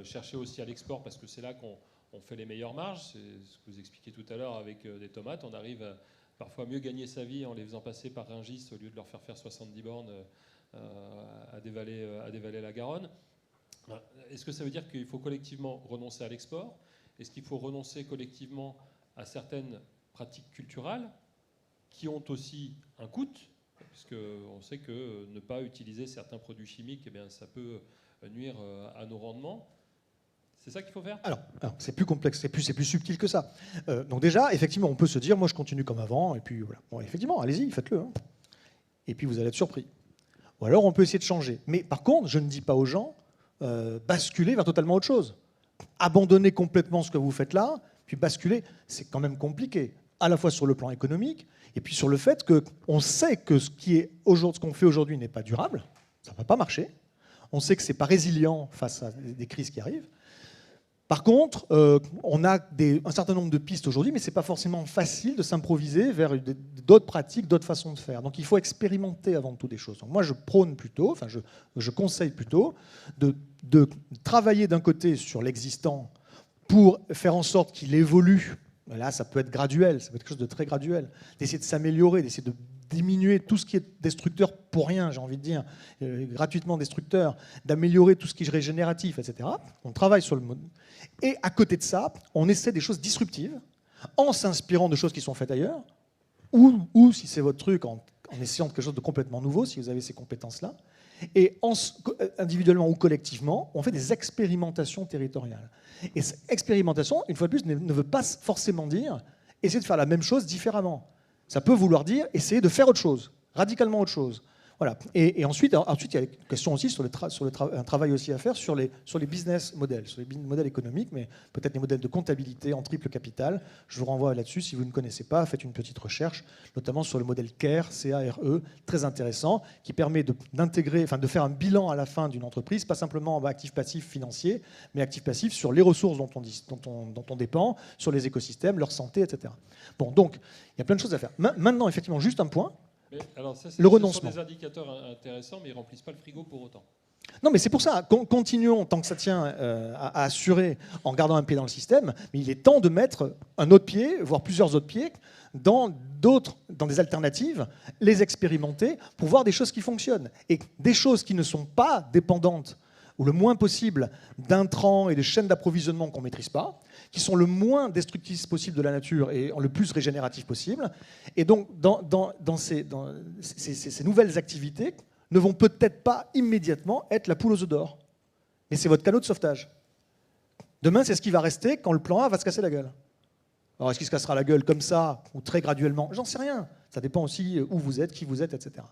chercher aussi à l'export parce que c'est là qu'on fait les meilleures marges. C'est ce que vous expliquiez tout à l'heure avec des tomates. On arrive à parfois mieux gagner sa vie en les faisant passer par Rungis au lieu de leur faire 70 bornes à dévaler la Garonne. Est-ce que ça veut dire qu'il faut collectivement renoncer à l'export? Est-ce qu'il faut renoncer collectivement à certaines pratiques culturelles qui ont aussi un coût, puisqu'on sait que ne pas utiliser certains produits chimiques, eh bien, ça peut nuire à nos rendements. C'est ça qu'il faut faire? Alors c'est plus complexe, c'est plus subtil que ça. Donc déjà, effectivement, on peut se dire, moi je continue comme avant, et puis voilà. Bon, effectivement, allez-y, faites-le. Hein. Et puis vous allez être surpris. Ou alors on peut essayer de changer. Mais par contre, je ne dis pas aux gens, basculer vers totalement autre chose. Abandonner complètement ce que vous faites là, puis basculer, c'est quand même compliqué. À la fois sur le plan économique, et puis sur le fait qu'on sait que ce qu'on fait aujourd'hui n'est pas durable, ça ne va pas marcher. On sait que ce n'est pas résilient face à des crises qui arrivent. Par contre, on a un certain nombre de pistes aujourd'hui, mais ce n'est pas forcément facile de s'improviser vers d'autres pratiques, d'autres façons de faire. Donc il faut expérimenter avant tout des choses. Donc, moi, je prône plutôt, je conseille plutôt de travailler d'un côté sur l'existant pour faire en sorte qu'il évolue. Là, ça peut être graduel, ça peut être quelque chose de très graduel, d'essayer de s'améliorer, d'essayer diminuer tout ce qui est destructeur pour rien, j'ai envie de dire, gratuitement destructeur, d'améliorer tout ce qui est régénératif, etc. On travaille sur le mode. Et à côté de ça, on essaie des choses disruptives en s'inspirant de choses qui sont faites ailleurs, ou si c'est votre truc, en essayant de quelque chose de complètement nouveau, si vous avez ces compétences-là. Et individuellement ou collectivement, on fait des expérimentations territoriales. Et cette expérimentation, une fois de plus, ne veut pas forcément dire essayer de faire la même chose différemment. Ça peut vouloir dire essayer de faire autre chose, radicalement autre chose. Voilà. Et ensuite, il y a une question aussi sur un travail aussi à faire sur les business models, sur les modèles économiques, mais peut-être les modèles de comptabilité en triple capital. Je vous renvoie là-dessus. Si vous ne connaissez pas, faites une petite recherche, notamment sur le modèle CARE, C-A-R-E, très intéressant, qui permet d'intégrer, enfin de faire un bilan à la fin d'une entreprise, pas simplement actif-passif financier, mais actif-passif sur les ressources dont on dépend, sur les écosystèmes, leur santé, etc. Bon, donc, il y a plein de choses à faire. Maintenant, effectivement, juste un point. Mais alors ça, le renoncement. Ce sont des indicateurs intéressants, mais ils ne remplissent pas le frigo pour autant. Non, mais c'est pour ça. Continuons, tant que ça tient, à assurer en gardant un pied dans le système, mais il est temps de mettre un autre pied, voire plusieurs autres pieds, dans des alternatives, les expérimenter pour voir des choses qui fonctionnent. Et des choses qui ne sont pas dépendantes, ou le moins possible, d'intrants et de chaînes d'approvisionnement qu'on ne maîtrise pas, qui sont le moins destructrices possible de la nature et le plus régénératif possible. Et donc, dans ces nouvelles activités ne vont peut-être pas immédiatement être la poule aux œufs d'or. Mais c'est votre canot de sauvetage. Demain, c'est ce qui va rester quand le plan A va se casser la gueule. Alors, est-ce qu'il se cassera la gueule comme ça, ou très graduellement? J'en sais rien. Ça dépend aussi où vous êtes, qui vous êtes, etc.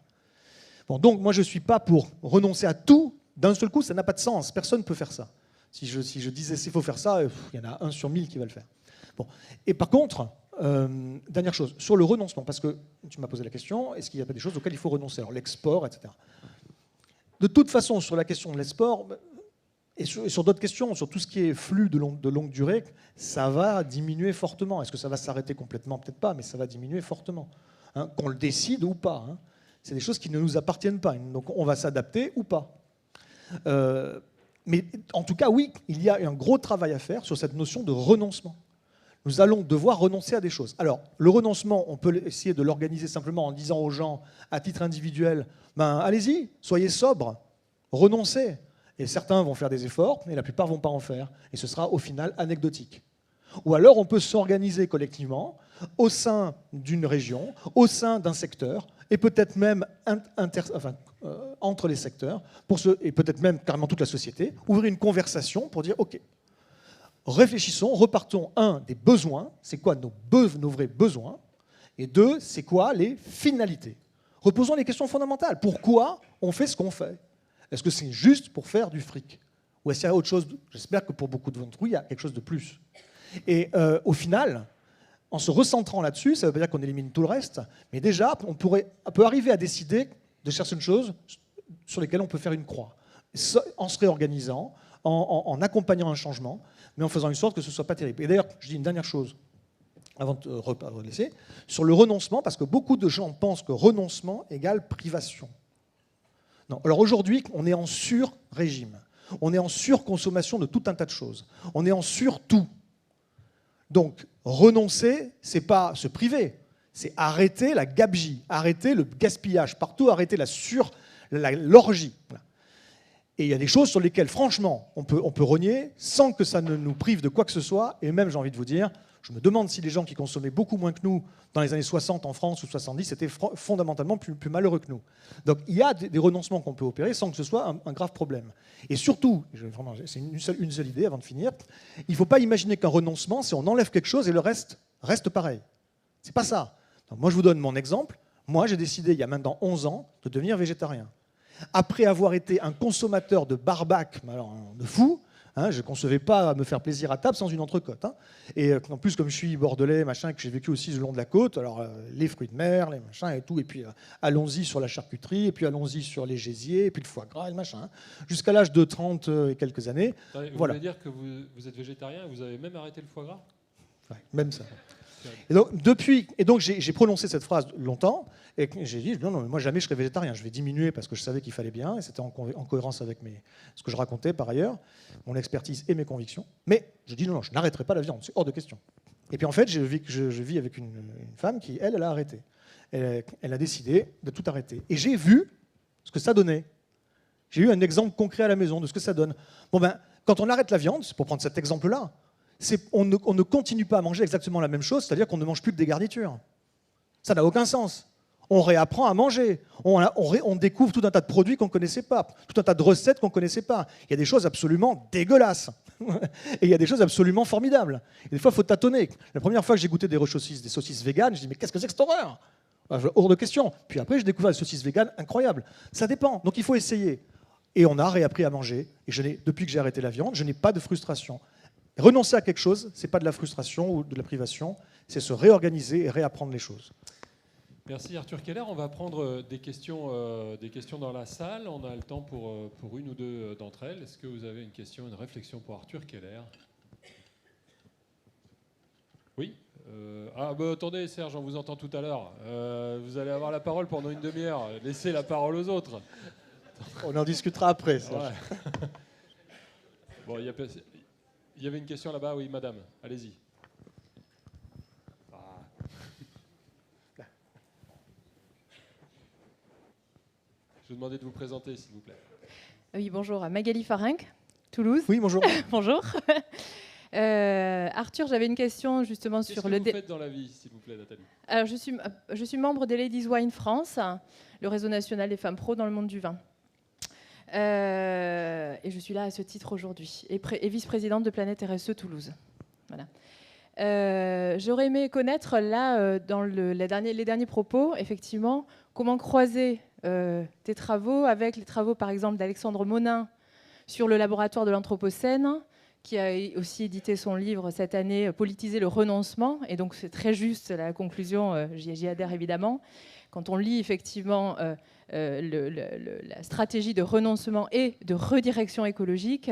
Bon, donc, moi, je ne suis pas pour renoncer à tout. D'un seul coup, ça n'a pas de sens. Personne ne peut faire ça. Si je disais qu'il faut faire ça, il y en a 1 sur 1000 qui va le faire. Bon. Et par contre, dernière chose, sur le renoncement, parce que tu m'as posé la question, est-ce qu'il n'y a pas des choses auxquelles il faut renoncer? Alors l'export, etc. De toute façon, sur la question de l'export, et sur d'autres questions, sur tout ce qui est flux de longue durée, ça va diminuer fortement. Est-ce que ça va s'arrêter complètement? Peut-être pas, mais ça va diminuer fortement. Hein, qu'on le décide ou pas. Hein. C'est des choses qui ne nous appartiennent pas. Donc on va s'adapter ou pas. Mais en tout cas, oui, il y a un gros travail à faire sur cette notion de renoncement. Nous allons devoir renoncer à des choses. Alors, le renoncement, on peut essayer de l'organiser simplement en disant aux gens, à titre individuel, allez-y, soyez sobres, renoncez. Et certains vont faire des efforts, et la plupart ne vont pas en faire. Et ce sera au final anecdotique. Ou alors, on peut s'organiser collectivement au sein d'une région, au sein d'un secteur, et peut-être même entre les secteurs, et peut-être même carrément toute la société, ouvrir une conversation pour dire « Ok, réfléchissons, repartons, 1, des besoins, c'est quoi nos vrais besoins, et 2, c'est quoi les finalités. Reposons les questions fondamentales. Pourquoi on fait ce qu'on fait? Est-ce que c'est juste pour faire du fric? Ou est-ce qu'il y a autre chose? J'espère que pour beaucoup d'entre vous, il y a quelque chose de plus. Et au final, en se recentrant là-dessus, ça ne veut pas dire qu'on élimine tout le reste, mais déjà, on peut arriver à décider de certaines choses sur lesquelles on peut faire une croix, en se réorganisant, en accompagnant un changement, mais en faisant une sorte que ce ne soit pas terrible. Et d'ailleurs, je dis une dernière chose, avant de te laisser, sur le renoncement, parce que beaucoup de gens pensent que renoncement égale privation. Non. Alors aujourd'hui, on est en sur-régime. On est en surconsommation de tout un tas de choses. On est en sur-tout. Donc, renoncer, c'est pas se priver, c'est arrêter la gabegie, arrêter le gaspillage, partout arrêter l'orgie. Voilà. Et il y a des choses sur lesquelles, franchement, on peut rogner sans que ça ne nous prive de quoi que ce soit. Et même, j'ai envie de vous dire, je me demande si les gens qui consommaient beaucoup moins que nous dans les années 60 en France ou 70 étaient fondamentalement plus malheureux que nous. Donc il y a des renoncements qu'on peut opérer sans que ce soit un grave problème. Et surtout, c'est une seule idée avant de finir, il ne faut pas imaginer qu'un renoncement, c'est on enlève quelque chose et le reste pareil. C'est pas ça. Donc, moi, je vous donne mon exemple. Moi, j'ai décidé, il y a maintenant 11 ans, de devenir végétarien. Après avoir été un consommateur de barbac, alors de fou, je ne concevais pas me faire plaisir à table sans une entrecôte. Et en plus, comme je suis bordelais, machin, que j'ai vécu aussi le long de la côte, alors les fruits de mer, les machins et tout, et puis allons-y sur la charcuterie, et puis allons-y sur les gésiers, et puis le foie gras et le machin. Jusqu'à l'âge de 30 et quelques années. Vous voilà. voulez dire que vous êtes végétarien et vous avez même arrêté le foie gras? Ouais, même ça. Et donc j'ai prononcé cette phrase longtemps, et j'ai dit, non, moi jamais je serai végétarien, je vais diminuer parce que je savais qu'il fallait bien, et c'était en cohérence avec ce que je racontais par ailleurs, mon expertise et mes convictions. Mais je dis, non, je n'arrêterai pas la viande, c'est hors de question. Et puis en fait, je vis avec une femme qui, elle a arrêté. Elle a décidé de tout arrêter. Et j'ai vu ce que ça donnait. J'ai eu un exemple concret à la maison de ce que ça donne. Bon ben, quand on arrête la viande, pour prendre cet exemple-là, on ne continue pas à manger exactement la même chose, c'est-à-dire qu'on ne mange plus que des garnitures. Ça n'a aucun sens. On réapprend à manger. On découvre tout un tas de produits qu'on ne connaissait pas, tout un tas de recettes qu'on ne connaissait pas. Il y a des choses absolument dégueulasses. Et il y a des choses absolument formidables. Et des fois, il faut tâtonner. La première fois que j'ai goûté des saucisses véganes, je dis mais qu'est-ce que c'est que cette horreur? Hors de question. Puis après, j'ai découvert les saucisses véganes incroyables. Ça dépend. Donc il faut essayer. Et on a réappris à manger. Et depuis que j'ai arrêté la viande, je n'ai pas de frustration. Renoncer à quelque chose, ce n'est pas de la frustration ou de la privation, c'est se réorganiser et réapprendre les choses. Merci Arthur Keller. On va prendre des questions dans la salle. On a le temps pour une ou deux d'entre elles. Est-ce que vous avez une question, une réflexion pour Arthur Keller? Oui. Attendez Serge, on vous entend tout à l'heure. Vous allez avoir la parole pendant une demi-heure. Laissez la parole aux autres. On en discutera après, Serge. Ouais. Bon, il y avait une question là-bas, oui, madame. Allez-y. Je vous demandais de vous présenter, s'il vous plaît. Oui, bonjour. Magali Farinck, Toulouse. Oui, bonjour. Bonjour. Arthur, j'avais une question justement sur le... Qu'est-ce que vous faites dans la vie, s'il vous plaît, Nathalie? Alors, je suis membre des Ladies Wine France, le réseau national des femmes pro dans le monde du vin. Et je suis là à ce titre aujourd'hui, et vice-présidente de Planète RSE Toulouse. Voilà. J'aurais aimé connaître, là, dans les derniers propos, effectivement, comment croiser tes travaux avec les travaux, par exemple, d'Alexandre Monin sur le laboratoire de l'Anthropocène, qui a aussi édité son livre cette année, Politiser le renoncement. Et donc, c'est très juste la conclusion, j'y adhère évidemment. Quand on lit effectivement la stratégie de renoncement et de redirection écologique,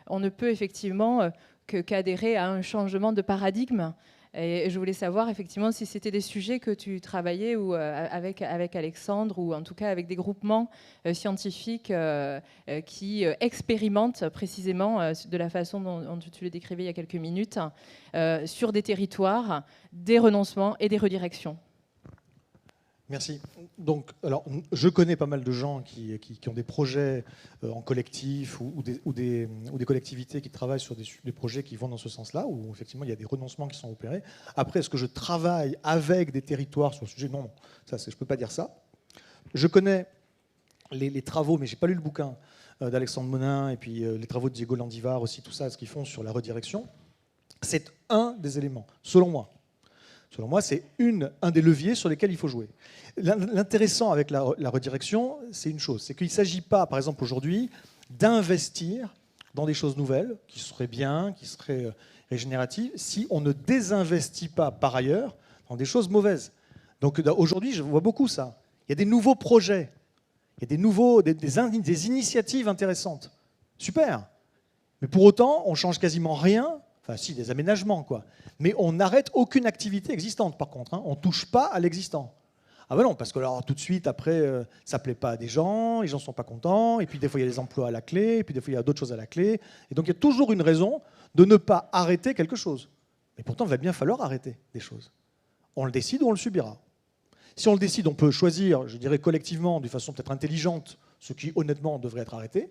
on ne peut effectivement qu'adhérer à un changement de paradigme. Et je voulais savoir effectivement si c'était des sujets que tu travaillais ou avec Alexandre, ou en tout cas avec des groupements scientifiques qui expérimentent précisément de la façon dont tu le décrivais il y a quelques minutes, sur des territoires, des renoncements et des redirections. Merci. Donc, alors, je connais pas mal de gens qui ont des projets en collectif ou des collectivités qui travaillent sur des projets qui vont dans ce sens-là, où effectivement il y a des renoncements qui sont opérés. Après, est-ce que je travaille avec des territoires sur le sujet? Non, ça, je ne peux pas dire ça. Je connais les travaux, mais je n'ai pas lu le bouquin d'Alexandre Monin, et puis les travaux de Diego Landivar aussi, tout ça, ce qu'ils font sur la redirection. C'est un des éléments, selon moi. Selon moi, c'est un des leviers sur lesquels il faut jouer. L'intéressant avec la redirection, c'est une chose, c'est qu'il ne s'agit pas, par exemple aujourd'hui, d'investir dans des choses nouvelles, qui seraient bien, qui seraient régénératives, si on ne désinvestit pas par ailleurs dans des choses mauvaises. Donc aujourd'hui, je vois beaucoup ça. Il y a des nouveaux projets, il y a des initiatives intéressantes. Super. Mais pour autant, on ne change quasiment rien. Enfin, si, des aménagements, quoi. Mais on n'arrête aucune activité existante, par contre. Hein. On ne touche pas à l'existant. Ah ben non, parce que alors, tout de suite, après, ça ne plaît pas à des gens, les gens ne sont pas contents, et puis des fois, il y a des emplois à la clé, et puis des fois, il y a d'autres choses à la clé. Et donc, il y a toujours une raison de ne pas arrêter quelque chose. Mais pourtant, il va bien falloir arrêter des choses. On le décide ou on le subira. Si on le décide, on peut choisir, je dirais collectivement, de façon peut-être intelligente, ce qui, honnêtement, devrait être arrêté.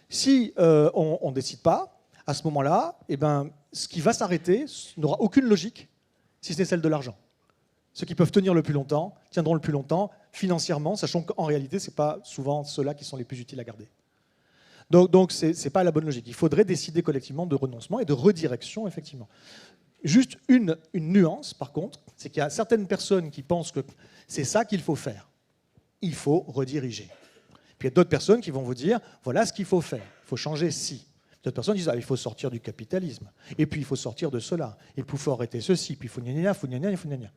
Si on ne décide pas, à ce moment-là, eh ben, ce qui va s'arrêter n'aura aucune logique, si ce n'est celle de l'argent. Ceux qui peuvent tenir le plus longtemps, tiendront le plus longtemps, financièrement, sachant qu'en réalité, ce n'est pas souvent ceux-là qui sont les plus utiles à garder. Donc ce n'est pas la bonne logique. Il faudrait décider collectivement de renoncement et de redirection, effectivement. Juste une nuance, par contre, c'est qu'il y a certaines personnes qui pensent que c'est ça qu'il faut faire. Il faut rediriger. Puis il y a d'autres personnes qui vont vous dire, voilà ce qu'il faut faire. Il faut changer ci. D'autres personnes disent, il faut sortir du capitalisme. Et puis il faut sortir de cela. Et puis il faut arrêter ceci. Puis il faut gna gna, il faut gna gna.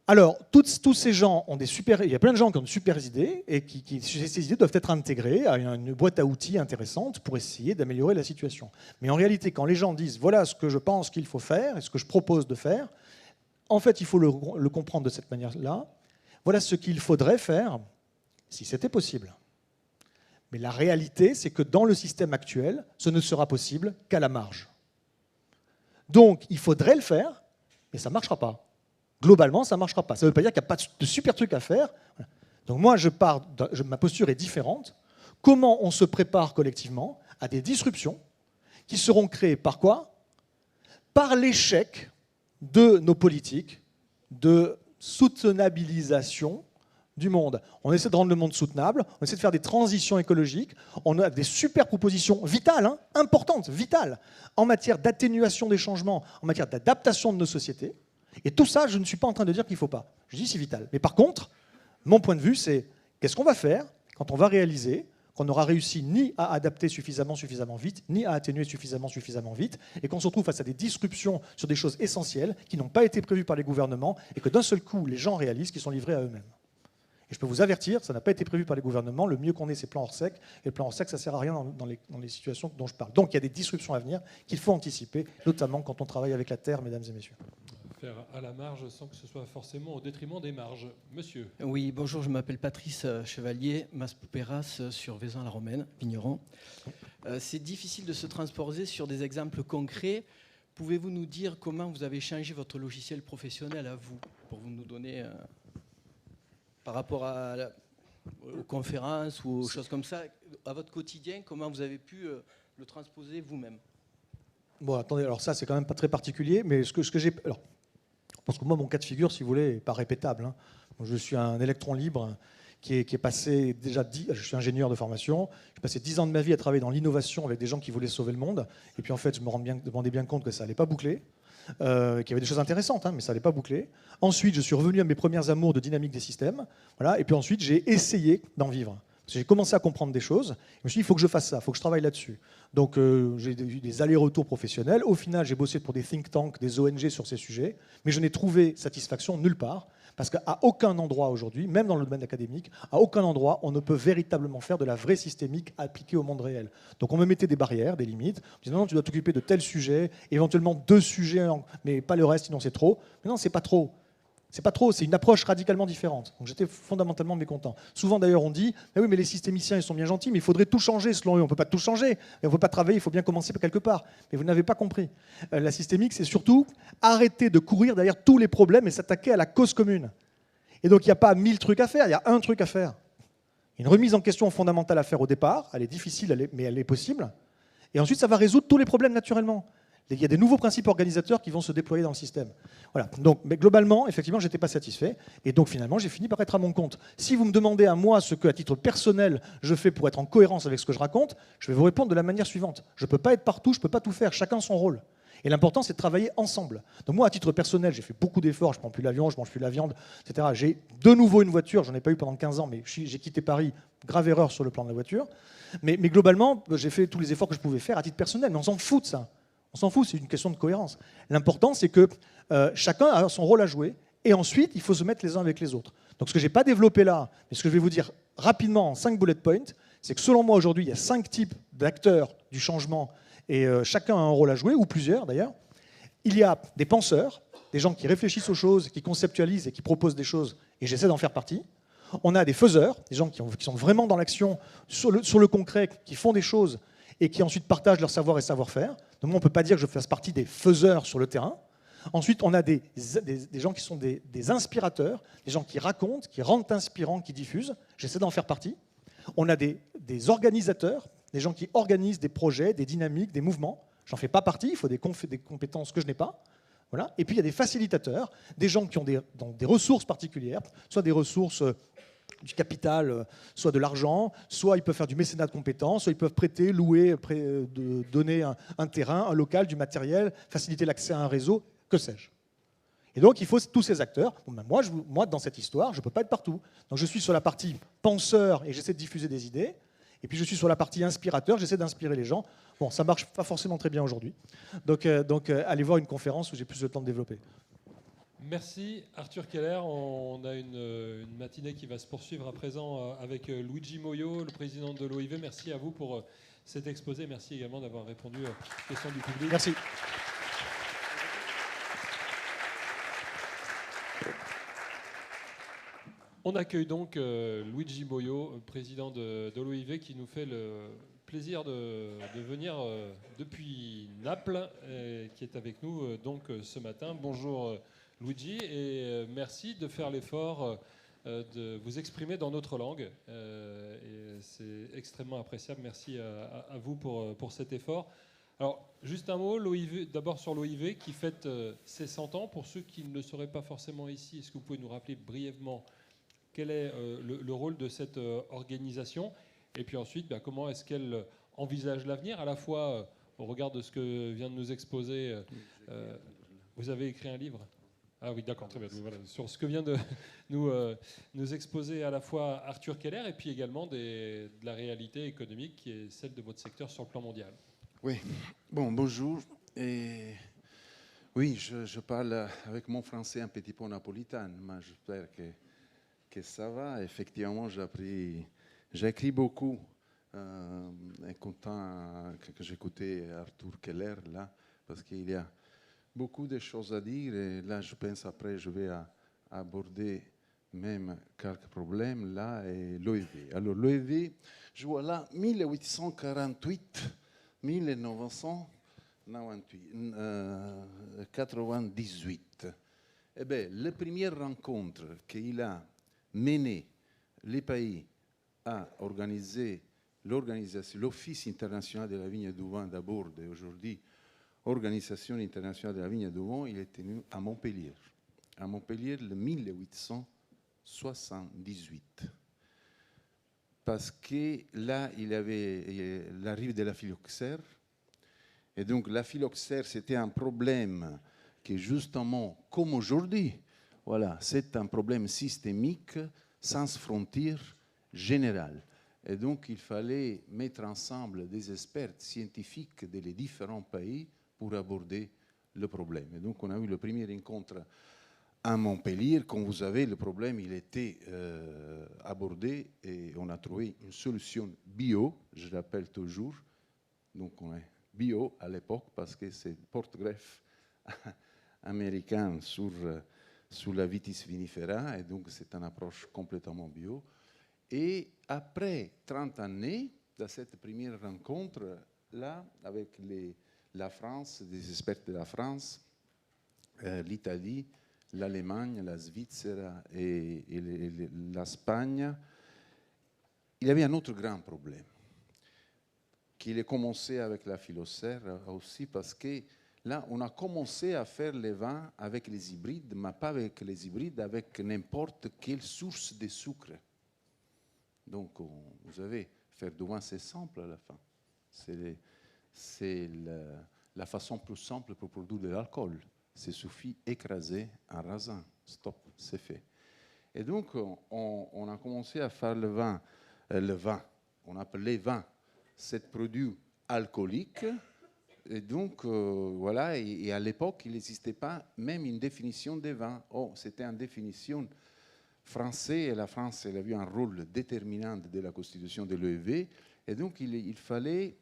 Alors, tous ces gens ont il y a plein de gens qui ont de super idées, et ces idées doivent être intégrées à une boîte à outils intéressante pour essayer d'améliorer la situation. Mais en réalité, quand les gens disent, voilà ce que je pense qu'il faut faire, et ce que je propose de faire, en fait, il faut le comprendre de cette manière-là. Voilà ce qu'il faudrait faire, si c'était possible. Mais la réalité, c'est que dans le système actuel, ce ne sera possible qu'à la marge. Donc, il faudrait le faire, mais ça ne marchera pas. Globalement, ça ne marchera pas. Ça ne veut pas dire qu'il n'y a pas de super trucs à faire. Donc moi, ma posture est différente. Comment on se prépare collectivement à des disruptions qui seront créées par quoi? Par l'échec de nos politiques de soutenabilisation du monde. On essaie de rendre le monde soutenable, on essaie de faire des transitions écologiques, on a des super propositions vitales, importantes, vitales, en matière d'atténuation des changements, en matière d'adaptation de nos sociétés. Et tout ça, je ne suis pas en train de dire qu'il ne faut pas. Je dis c'est vital. Mais par contre, mon point de vue, c'est qu'est-ce qu'on va faire quand on va réaliser qu'on n'aura réussi ni à adapter suffisamment vite, ni à atténuer suffisamment vite, et qu'on se retrouve face à des disruptions sur des choses essentielles qui n'ont pas été prévues par les gouvernements, et que d'un seul coup, les gens réalisent qu'ils sont livrés à eux-mêmes. Et je peux vous avertir, ça n'a pas été prévu par les gouvernements, le mieux qu'on ait, c'est plans hors sec, et le plan hors sec, ça ne sert à rien dans les situations dont je parle. Donc il y a des disruptions à venir qu'il faut anticiper, notamment quand on travaille avec la terre, mesdames et messieurs. Faire à la marge sans que ce soit forcément au détriment des marges. Monsieur. Oui, bonjour, je m'appelle Patrice Chevalier, Mas Pouperas sur Vaison-la-Romaine, vigneron. C'est difficile de se transposer sur des exemples concrets. Pouvez-vous nous dire comment vous avez changé votre logiciel professionnel à vous, pour vous nous donner, par rapport aux conférences ou aux choses comme ça, à votre quotidien, comment vous avez pu le transposer vous-même? Bon, attendez, alors ça, c'est quand même pas très particulier, mais ce que j'ai... Alors, parce que moi, mon cas de figure, si vous voulez, n'est pas répétable. Je suis un électron libre qui est passé déjà je suis ingénieur de formation, j'ai passé 10 ans de ma vie à travailler dans l'innovation avec des gens qui voulaient sauver le monde, et puis en fait, je me rendais bien compte que ça n'allait pas boucler, qu'il y avait des choses intéressantes, mais ça n'allait pas boucler. Ensuite, je suis revenu à mes premières amours de dynamique des systèmes, voilà, et puis ensuite, j'ai essayé d'en vivre. Parce que j'ai commencé à comprendre des choses, je me suis dit, il faut que je fasse ça, il faut que je travaille là-dessus. Donc j'ai eu des allers-retours professionnels. Au final, j'ai bossé pour des think tanks, des ONG sur ces sujets, mais je n'ai trouvé satisfaction nulle part, parce qu'à aucun endroit aujourd'hui, même dans le domaine académique, à aucun endroit, on ne peut véritablement faire de la vraie systémique appliquée au monde réel. Donc on me mettait des barrières, des limites, on me disait non, tu dois t'occuper de tel sujet, éventuellement 2 sujets, mais pas le reste, sinon c'est trop. Mais non, c'est pas trop. C'est pas trop, c'est une approche radicalement différente. Donc j'étais fondamentalement mécontent. Souvent d'ailleurs on dit, oui mais les systémiciens ils sont bien gentils, mais il faudrait tout changer selon eux. On ne peut pas tout changer, et on ne peut pas travailler, il faut bien commencer quelque part. Mais vous n'avez pas compris. La systémique c'est surtout arrêter de courir derrière tous les problèmes et s'attaquer à la cause commune. Et donc il n'y a pas 1000 trucs à faire, il y a un truc à faire. Une remise en question fondamentale à faire au départ, elle est difficile mais elle est possible. Et ensuite ça va résoudre tous les problèmes naturellement. Il y a des nouveaux principes organisateurs qui vont se déployer dans le système. Voilà. Donc, mais globalement, effectivement, je n'étais pas satisfait. Et donc, finalement, j'ai fini par être à mon compte. Si vous me demandez à moi ce que, à titre personnel, je fais pour être en cohérence avec ce que je raconte, je vais vous répondre de la manière suivante. Je ne peux pas être partout, je ne peux pas tout faire. Chacun son rôle. Et l'important, c'est de travailler ensemble. Donc moi, à titre personnel, j'ai fait beaucoup d'efforts. Je ne prends plus l'avion, je ne mange plus la viande, etc. J'ai de nouveau une voiture. Je n'en ai pas eu pendant 15 ans, mais j'ai quitté Paris. Grave erreur sur le plan de la voiture. Mais globalement, j'ai fait tous les efforts que je pouvais faire à titre personnel. Mais on s'en fout de ça. On s'en fout, c'est une question de cohérence. L'important, c'est que chacun a son rôle à jouer, et ensuite, il faut se mettre les uns avec les autres. Donc ce que je n'ai pas développé là, mais ce que je vais vous dire rapidement en 5 bullet points, c'est que selon moi, aujourd'hui, il y a 5 types d'acteurs du changement, et chacun a un rôle à jouer, ou plusieurs d'ailleurs. Il y a des penseurs, des gens qui réfléchissent aux choses, qui conceptualisent et qui proposent des choses, et j'essaie d'en faire partie. On a des faiseurs, des gens qui sont vraiment dans l'action, sur le concret, qui font des choses, et qui ensuite partagent leur savoir et savoir-faire. Donc moi, on ne peut pas dire que je fasse partie des faiseurs sur le terrain. Ensuite, on a des gens qui sont des inspirateurs, des gens qui racontent, qui rendent inspirants, qui diffusent. J'essaie d'en faire partie. On a des organisateurs, des gens qui organisent des projets, des dynamiques, des mouvements. J'en fais pas partie, il faut des compétences que je n'ai pas. Voilà. Et puis il y a des facilitateurs, des gens qui ont des ressources particulières, soit des ressources du capital, soit de l'argent, soit ils peuvent faire du mécénat de compétences, soit ils peuvent prêter, louer, donner un terrain, un local, du matériel, faciliter l'accès à un réseau, que sais-je. Et donc il faut tous ces acteurs. Bon, ben moi, dans cette histoire, je ne peux pas être partout. Donc je suis sur la partie penseur et j'essaie de diffuser des idées. Et puis je suis sur la partie inspirateur, j'essaie d'inspirer les gens. Bon, ça ne marche pas forcément très bien aujourd'hui. Donc allez voir une conférence où j'ai plus de temps de développer. Merci Arthur Keller. On a une matinée qui va se poursuivre à présent avec Luigi Moio, le président de l'OIV. Merci à vous pour cet exposé. Merci également d'avoir répondu aux questions du public. Merci. On accueille donc Luigi Moio, président de l'OIV, qui nous fait plaisir de venir depuis Naples, qui est avec nous ce matin. Bonjour Luigi, et merci de faire l'effort de vous exprimer dans notre langue. Et c'est extrêmement appréciable. Merci à vous pour cet effort. Alors, juste un mot, d'abord sur l'OIV qui fête ses 100 ans. Pour ceux qui ne le seraient pas forcément ici, est-ce que vous pouvez nous rappeler brièvement quel est le rôle de cette organisation? Et puis ensuite, comment est-ce qu'elle envisage l'avenir, à la fois au regard de ce que vient de nous exposer. Vous avez écrit un livre? Ah oui, d'accord, très bien. Voilà, sur ce que vient de nous exposer à la fois Arthur Keller et puis également de la réalité économique qui est celle de votre secteur sur le plan mondial. Oui, bon, bonjour. Et oui, je parle avec mon français un petit peu napolitain, mais j'espère que ça va. Effectivement, j'ai écrit beaucoup. Content que j'écoutais Arthur Keller là, parce qu'il y a beaucoup de choses à dire. Et là, je pense après, je vais aborder même quelques problèmes là. Et l'OIV. Alors, l'OIV, je vois là 1848-1998. Eh bien, la première rencontre qu'il a menée les pays à organiser l'Office international de la vigne du vin d'abord, et aujourd'hui Organisation internationale de la vigne du vin, il est tenu à Montpellier le 1878. Parce que là, il y avait l'arrivée de la phylloxère. Et donc, la phylloxère, c'était un problème qui, justement, comme aujourd'hui, voilà, c'est un problème systémique, sans frontières, général. Et donc, il fallait mettre ensemble des experts scientifiques des différents pays pour aborder le problème. Et donc, on a eu le premier rencontre à Montpellier. Comme vous savez, le problème, il était abordé et on a trouvé une solution bio, je rappelle toujours. Donc, on est bio à l'époque parce que c'est le porte-greffe américain sur la vitis vinifera. Et donc, c'est une approche complètement bio. Et après 30 années de cette première rencontre, là, avec la France, des experts de la France, l'Italie, l'Allemagne, la Svizzera et l'Espagne, il y avait un autre grand problème, qui a commencé avec la phylloxère aussi, parce que là, on a commencé à faire les vins avec les hybrides, mais pas avec les hybrides, avec n'importe quelle source de sucre. Donc, vous savez, faire du vin, c'est simple à la fin. C'est la façon plus simple pour produire de l'alcool. Il suffit d'écraser un raisin. Stop, c'est fait. Et donc, on a commencé à faire le vin. On appelait vin, cet produit alcoolique. Et donc, voilà, et à l'époque, il n'existait pas même une définition des vins. Oh, c'était une définition français, et la France elle a eu un rôle déterminant de la constitution de l'OIV, et donc il fallait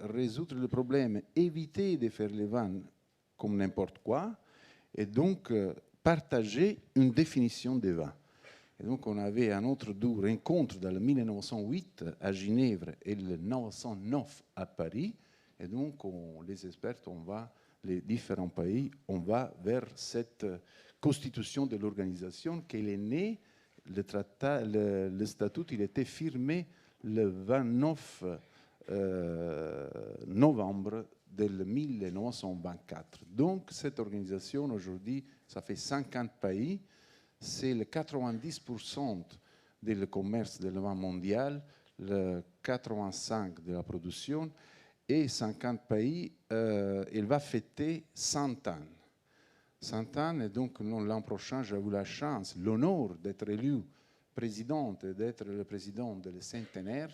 résoudre le problème, éviter de faire les vins comme n'importe quoi, et donc partager une définition des vins. Et donc on avait un autre doux rencontre dans le 1908 à Ginevre et le 1909 à Paris, et donc les experts, les différents pays, on va vers cette constitution de l'organisation qu'elle est née, le statut, il était firmé le 29 novembre de 1924. Donc, cette organisation, aujourd'hui, ça fait 50 pays, c'est le 90% du commerce de vin mondial, le 85% de la production, et 50 pays, il va fêter 100 ans. 100 ans, et donc l'an prochain, j'ai eu la chance, l'honneur d'être élu président et d'être le président de le centenaire.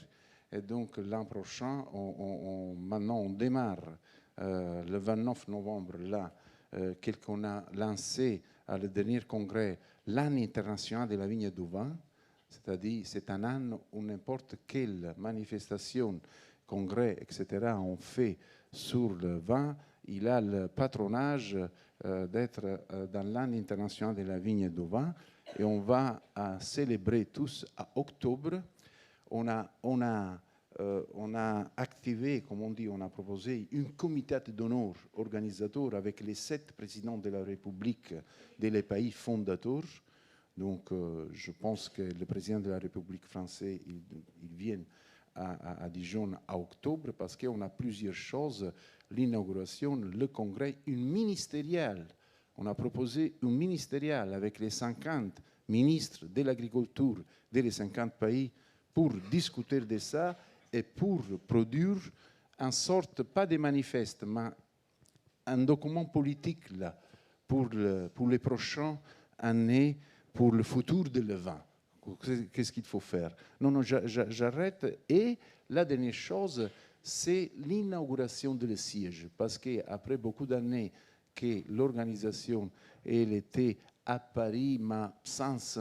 Et donc l'an prochain, maintenant on démarre le 29 novembre, là, qu'on a lancé à le dernier congrès l'année internationale de la vigne du vin. C'est-à-dire, c'est un an où n'importe quelle manifestation, congrès, etc., on fait sur le vin. Il a le patronage d'être dans l'année internationale de la vigne du vin, et on va célébrer tous à octobre. On a on a activé, comme on dit, on a proposé une comité d'honneur organisateur avec les 7 présidents de la République des pays fondateurs. Donc, je pense que le président de la République française, il vient à Dijon en octobre parce qu'on a plusieurs choses. L'inauguration, le congrès, une ministérielle. On a proposé une ministérielle avec les 50 ministres de l'agriculture des 50 pays pour discuter de ça et pour produire une sorte, pas de manifeste, mais un document politique là, pour les prochaines années, pour le futur de le vin. Qu'est-ce qu'il faut faire? Non, j'arrête. Et la dernière chose, c'est l'inauguration du siège. Parce qu'après beaucoup d'années que l'organisation elle était à Paris, mais sans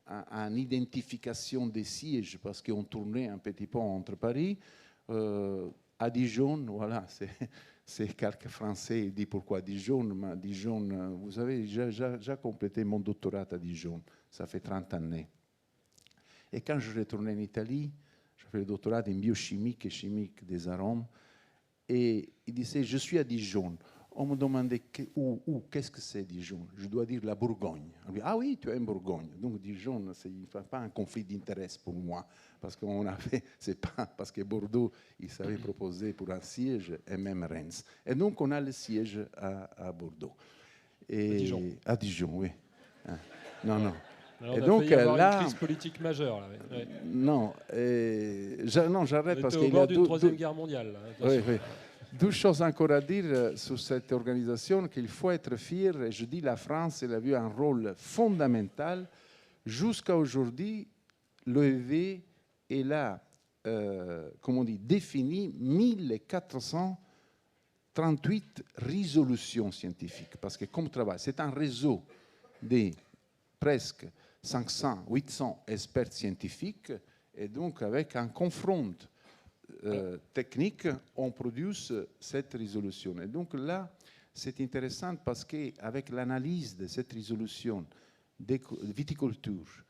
une identification des sièges, parce qu'on tournait un petit peu entre Paris, à Dijon, voilà, c'est quelques Français qui disent pourquoi Dijon, mais Dijon, vous savez, j'ai complété mon doctorat à Dijon, ça fait 30 années. Et quand je retournais en Italie, j'ai fait le doctorat en biochimique et chimique des arômes, et il disait, je suis à Dijon. On me demandait où qu'est-ce que c'est Dijon? Je dois dire la Bourgogne. On dit, ah oui, tu es en Bourgogne. Donc Dijon, il ne fait pas un conflit d'intérêt pour moi. Parce qu'on a fait, c'est pas parce que Bordeaux, il savait proposer pour un siège, et même Reims. Et donc on a le siège à Bordeaux. Et à Dijon, oui. Non. Alors, et on a donc failli avoir là, une crise politique majeure. Là, ouais. Non, j'arrête parce qu'il au y bord a d'une troisième guerre mondiale. Là, oui. 2 choses encore à dire sur cette organisation, qu'il faut être fier. Et je dis la France, elle a eu un rôle fondamental. Jusqu'à aujourd'hui, l'OEV, elle a, comment on dit, défini 1438 résolutions scientifiques. Parce que comme travail, c'est un réseau de presque 500, 800 experts scientifiques, et donc avec un confront technique, on produit cette résolution. Et donc là, c'est intéressant parce qu'avec l'analyse de cette résolution, viticulture,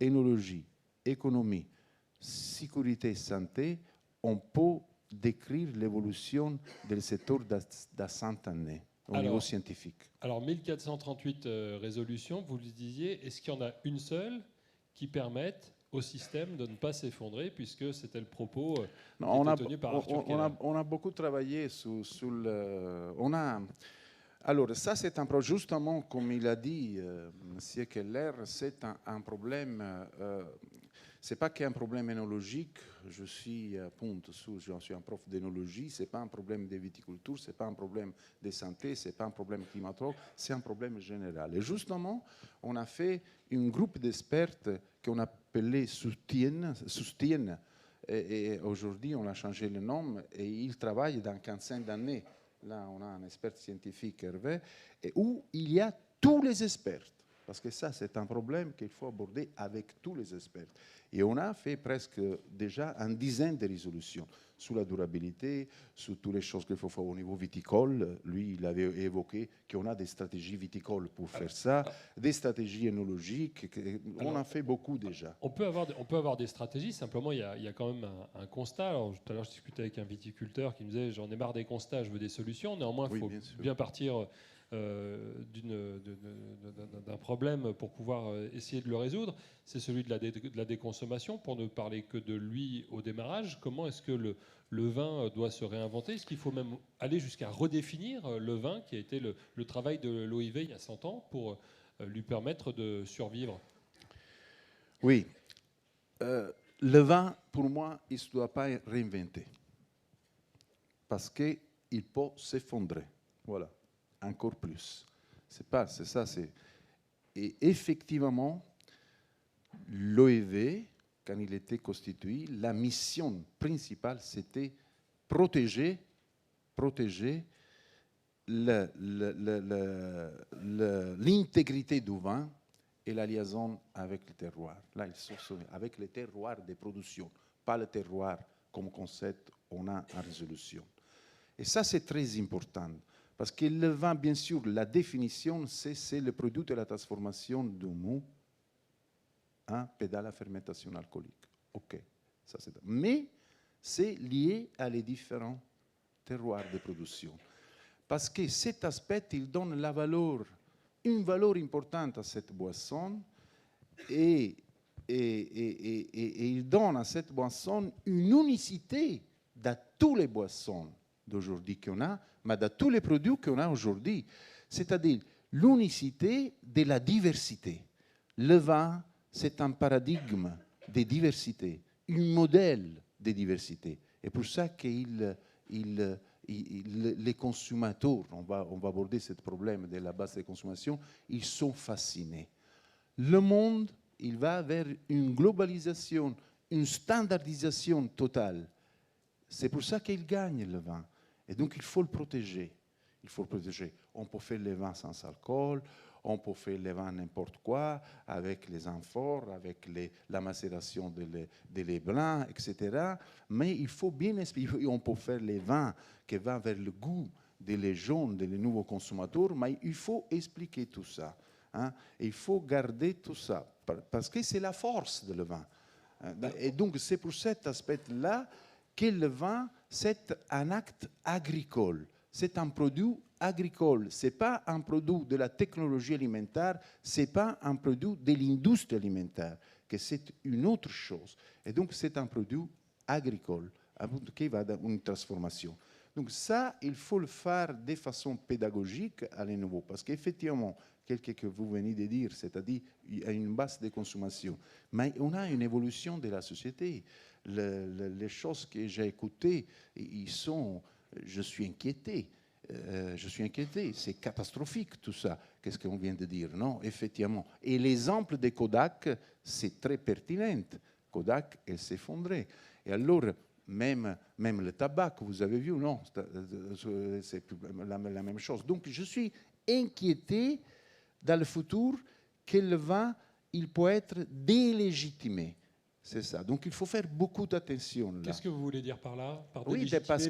énologie, économie, sécurité, santé, on peut décrire l'évolution du secteur dans 100 années au niveau scientifique. Alors, 1438 résolutions, vous le disiez, est-ce qu'il y en a une seule qui permette au système de ne pas s'effondrer, puisque c'était le propos tenu par Arthur Keller. On a beaucoup travaillé sur le... Alors, ça, c'est un problème, justement, comme il a dit M. Keller, c'est un problème... c'est pas qu'un problème énologique, je suis un prof d'énologie, c'est pas un problème de viticulture, c'est pas un problème de santé, c'est pas un problème climatique, c'est un problème général. Et justement, on a fait un groupe d'experts qu'on appelait Soustien, et aujourd'hui on a changé le nom, et il travaille dans 15 années. Là, on a un expert scientifique, Hervé, et où il y a tous les experts. Parce que ça, c'est un problème qu'il faut aborder avec tous les experts. Et on a fait presque déjà une dizaine de résolutions sur la durabilité, sur toutes les choses qu'il faut faire au niveau viticole. Lui, il avait évoqué qu'on a des stratégies viticoles pour faire ça, des stratégies énologiques. On a fait beaucoup déjà. On peut avoir des stratégies, simplement il y a quand même un constat. Alors, tout à l'heure, je discutais avec un viticulteur qui me disait « j'en ai marre des constats, je veux des solutions ». Néanmoins, il faut bien partir d'un problème pour pouvoir essayer de le résoudre, c'est celui de la déconsommation, pour ne parler que de lui au démarrage. Comment est-ce que le vin doit se réinventer? Est-ce qu'il faut même aller jusqu'à redéfinir le vin, qui a été le travail de l'OIV il y a 100 ans, pour lui permettre de survivre? Oui. Le vin, pour moi, il ne doit pas réinventer, parce qu'il peut s'effondrer. Voilà. Encore plus. C'est ça. Et effectivement, l'OEV, quand il était constitué, la mission principale, c'était protéger l'intégrité du vin et la liaison avec le terroir. Là, ils sont avec le terroir de production, pas le terroir comme concept, on a en résolution. Et ça, c'est très important. Parce que le vin, bien sûr, la définition, c'est le produit de la transformation du mou en pédale à fermentation alcoolique. OK. Ça, mais c'est lié à les différents terroirs de production. Parce que cet aspect, il donne la valeur, une valeur importante à cette boisson et il donne à cette boisson une unicité dans toutes les boissons d'aujourd'hui qu'on a, mais dans tous les produits qu'on a aujourd'hui. C'est-à-dire l'unicité de la diversité. Le vin, c'est un paradigme de diversité, un modèle de diversité. Et pour ça que les consommateurs, on va aborder ce problème de la base de consommation, ils sont fascinés. Le monde, il va vers une globalisation, une standardisation totale. C'est pour ça qu'il gagne le vin. Et donc il faut le protéger. Il faut le protéger. On peut faire les vins sans alcool, on peut faire les vins n'importe quoi, avec les amphores, avec la macération de lait blanc, etc. Mais il faut bien expliquer. On peut faire les vins qui vont vers le goût des jeunes, des nouveaux consommateurs, mais il faut expliquer tout ça. Hein? Et il faut garder tout ça, parce que c'est la force de le vin. Et donc c'est pour cet aspect-là que le vin, c'est un acte agricole. C'est un produit agricole. Ce n'est pas un produit de la technologie alimentaire, ce n'est pas un produit de l'industrie alimentaire, que c'est une autre chose. Et donc, c'est un produit agricole qui va dans une transformation. Donc ça, il faut le faire de façon pédagogique à nouveau, parce qu'effectivement, quelque que vous venez de dire, c'est-à-dire il y a une base de consommation, mais on a une évolution de la société. Les choses que j'ai écoutées, je suis inquiété. C'est catastrophique tout ça. Qu'est-ce qu'on vient de dire? Non, effectivement. Et l'exemple de Kodak, c'est très pertinent. Kodak, elle s'effondrait. Et alors, même le tabac, vous avez vu, non, c'est la même chose. Donc, je suis inquiété dans le futur que le vin, il peut être délégitimé. C'est ça. Donc il faut faire beaucoup d'attention là. Qu'est-ce que vous voulez dire par là? Oui, parce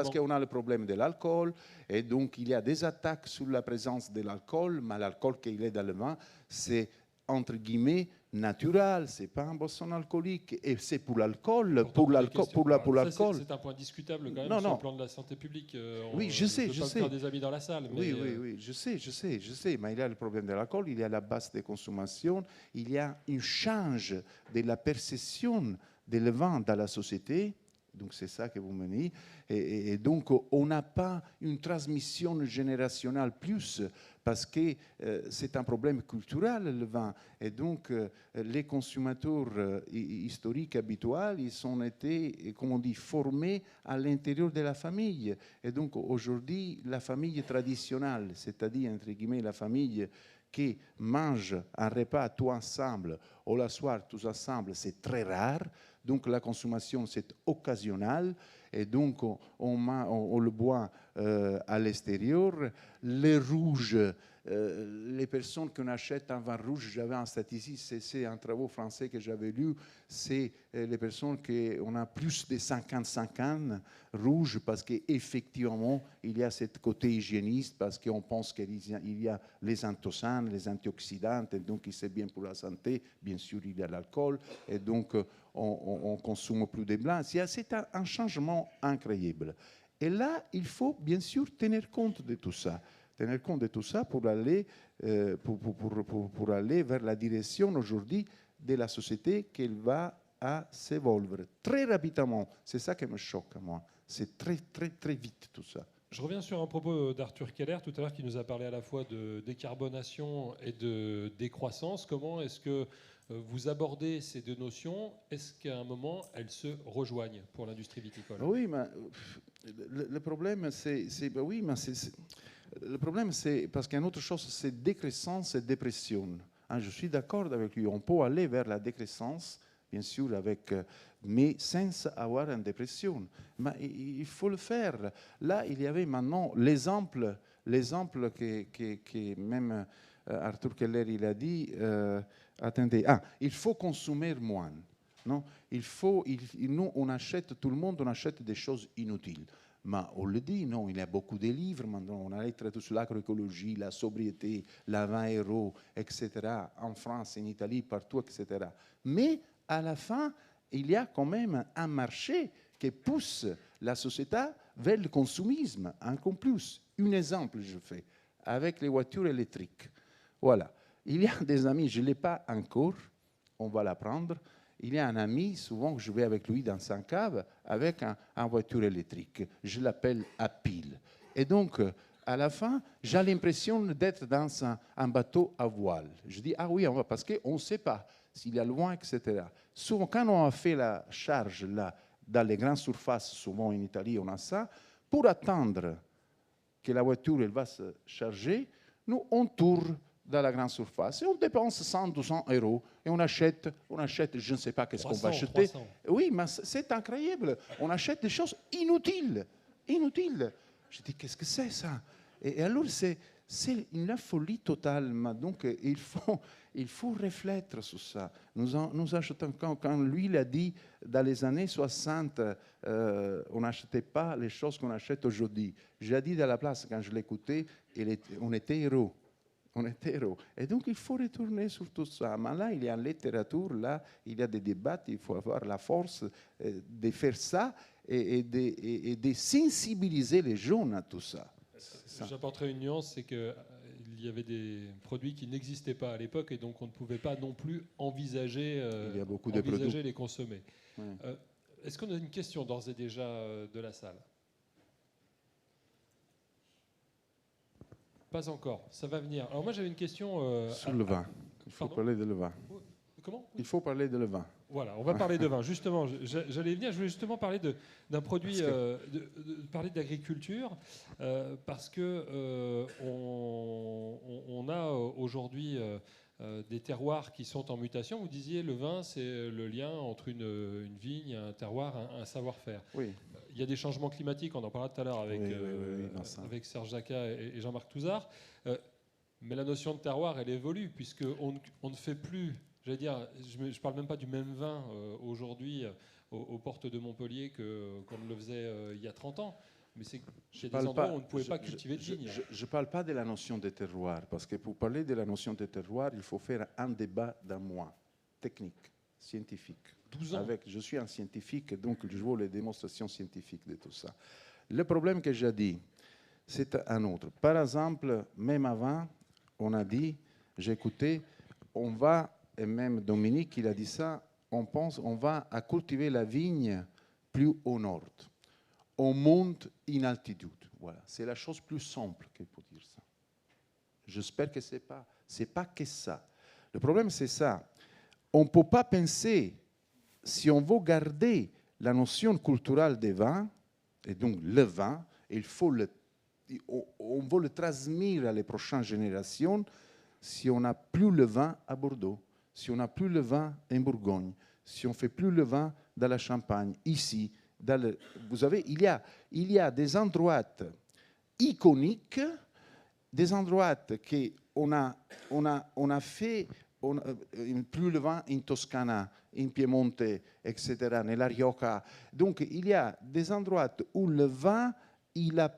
qu'on a le problème de l'alcool, et donc il y a des attaques sur la présence de l'alcool, mais l'alcool qu'il est dans le vin, c'est entre guillemets naturel, c'est pas un boisson alcoolique, et c'est pour l'alcool, pour l'alcool. C'est un point discutable quand même sur le plan de la santé publique. Oui, je sais. Je peux pas faire des amis dans la salle. Mais oui, je sais. Mais il y a le problème de l'alcool, il y a la base de consommation, il y a un change de la perception du vin dans la société. Donc c'est ça que vous me dites. Et donc on n'a pas une transmission générationnelle plus, parce que c'est un problème culturel, le vin. Et donc les consommateurs historiques habituels, ils ont été, comme on dit, formés à l'intérieur de la famille. Et donc aujourd'hui, la famille traditionnelle, c'est-à-dire entre guillemets la famille qui mange un repas tous ensemble, ou le soir tous ensemble, c'est très rare. Donc la consommation, c'est occasionnel, et donc on le boit à l'extérieur. Les rouges, les personnes qui achètent un vin rouge, j'avais un statistique, c'est un travail français que j'avais lu, c'est les personnes qui on a plus de 55 ans rouges, parce qu'effectivement, il y a ce côté hygiéniste, parce qu'on pense qu'il y a les antocyanes, les antioxydants, et donc c'est bien pour la santé. Bien sûr, il y a l'alcool, et donc on consomme plus de blancs. C'est un changement incroyable. Et là, il faut bien sûr tenir compte de tout ça. Tenir compte de tout ça pour aller, pour aller vers la direction aujourd'hui de la société qu'elle va à s'évoluer très rapidement. C'est ça qui me choque à moi. C'est très, très, très vite tout ça. Je reviens sur un propos d'Arthur Keller tout à l'heure qui nous a parlé à la fois de décarbonation et de décroissance. Comment est-ce que vous abordez ces deux notions? Est-ce qu'à un moment, elles se rejoignent pour l'industrie viticole? Oui, mais le problème, le problème, c'est parce qu'une autre chose, c'est décroissance et dépression. Hein, je suis d'accord avec lui. On peut aller vers la décroissance, bien sûr, mais sans avoir une dépression. Mais il faut le faire. Là, il y avait maintenant l'exemple que même Arthur Keller il a dit. Attendez, il faut consommer moins. Non, nous, on achète, tout le monde, on achète des choses inutiles. Mais on le dit, non, il y a beaucoup de livres maintenant. On a les traités sur l'agroécologie, la sobriété, la vin héros, etc. En France, en Italie, partout, etc. Mais à la fin, il y a quand même un marché qui pousse la société vers le consumisme, encore plus. Un exemple, je fais, avec les voitures électriques. Voilà. Il y a des amis, je ne l'ai pas encore, on va l'apprendre. Il y a un ami, souvent je vais avec lui dans sa cave, avec une voiture électrique. Je l'appelle à pile. Et donc, à la fin, j'ai l'impression d'être dans un bateau à voile. Je dis, ah oui, on va, parce qu'on ne sait pas s'il y a loin, etc. Souvent, quand on a fait la charge là, dans les grandes surfaces, souvent en Italie, on a ça, pour attendre que la voiture elle va se charger, nous, on tourne dans la grande surface et on dépense 100, 200 euros et on achète je ne sais pas qu'est-ce qu'on va acheter. 300. Oui, mais c'est incroyable. On achète des choses inutiles. Je dis, qu'est-ce que c'est ça? Et alors, c'est une folie totale. Donc, il faut réfléchir sur ça. Nous achetons, quand lui l'a dit, dans les années 60, on n'achetait pas les choses qu'on achète aujourd'hui. J'ai dit à la place, quand je l'écoutais, on était héros. On était héros. Et donc, il faut retourner sur tout ça. Mais là, il y a une littérature, là, il y a des débats, il faut avoir la force de faire ça et de sensibiliser les jeunes à tout ça. J'apporterai une nuance, c'est qu'il y avait des produits qui n'existaient pas à l'époque et donc on ne pouvait pas non plus envisager, il y a beaucoup de produits. les consommer. Ouais. Est-ce qu'on a une question d'ores et déjà de la salle? Pas encore, ça va venir. Alors moi j'avais une question... sur le vin. Il faut parler de le vin. Comment? Il faut parler de le vin. Voilà, on va parler de vin. Justement, j'allais venir, je voulais justement parler d'un produit, parler d'agriculture, parce que on a aujourd'hui des terroirs qui sont en mutation. Vous disiez, le vin, c'est le lien entre une vigne, un terroir, un savoir-faire. Oui. Il y a des changements climatiques, on en parlera tout à l'heure avec Serge Jacquat et Jean-Marc Touzard. Mais la notion de terroir, elle évolue, puisqu'on ne fait plus... J'allais dire, je ne parle même pas du même vin aujourd'hui aux portes de Montpellier qu'on ne le faisait il y a 30 ans. Mais c'est chez des endroits où on ne pouvait pas cultiver de vigne. Je ne parle pas de la notion de terroir, parce que pour parler de la notion de terroir, il faut faire un débat d'un mois, technique, scientifique. 12 ans. Je suis un scientifique, donc je vois les démonstrations scientifiques de tout ça. Le problème que j'ai dit, c'est un autre. Par exemple, même avant, on a dit, j'ai écouté, on va... Et même Dominique, il a dit ça, on va à cultiver la vigne plus au nord. On monte en altitude. Voilà, c'est la chose plus simple que pour dire ça. J'espère que c'est pas que ça. Le problème, c'est ça. On ne peut pas penser, si on veut garder la notion culturelle des vins, et donc le vin, on veut le transmettre à les prochaines générations si on n'a plus le vin à Bordeaux. Si on n'a plus le vin en Bourgogne, si on ne fait plus le vin dans la Champagne, ici, vous savez, il y a des endroits iconiques, des endroits qu'on a fait, plus le vin en Toscana, en Piemonte, etc., nella Rioja. Donc, il y a des endroits où le vin, il a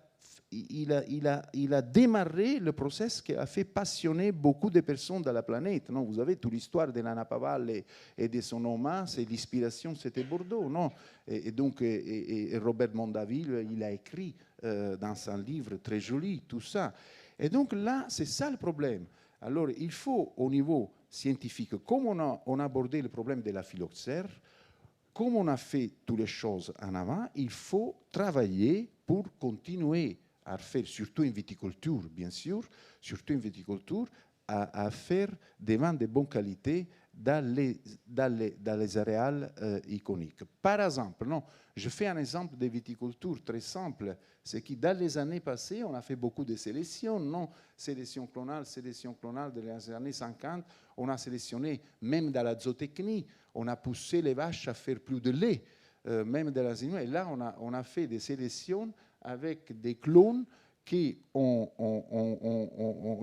démarré le processus qui a fait passionner beaucoup de personnes dans la planète. Non, vous avez toute l'histoire de la Napa Valley et de son homme, c'est l'inspiration, c'était Bordeaux. Non, et donc Robert Mondaville, il a écrit dans son livre très joli tout ça. Et donc là, c'est ça le problème. Alors, il faut, au niveau scientifique, comme on a abordé le problème de la phylloxère, comme on a fait toutes les choses en avant, il faut travailler pour continuer à faire, surtout en viticulture, bien sûr, surtout en viticulture, à faire des vins de bonne qualité dans les aréales iconiques. Par exemple, non, je fais un exemple de viticulture très simple, c'est que dans les années passées, on a fait beaucoup de sélections, non, sélection clonale de les années 50, on a sélectionné, même dans la zootechnie, on a poussé les vaches à faire plus de lait, même dans la zootechnie, et là, on a fait des sélections avec des clones qui,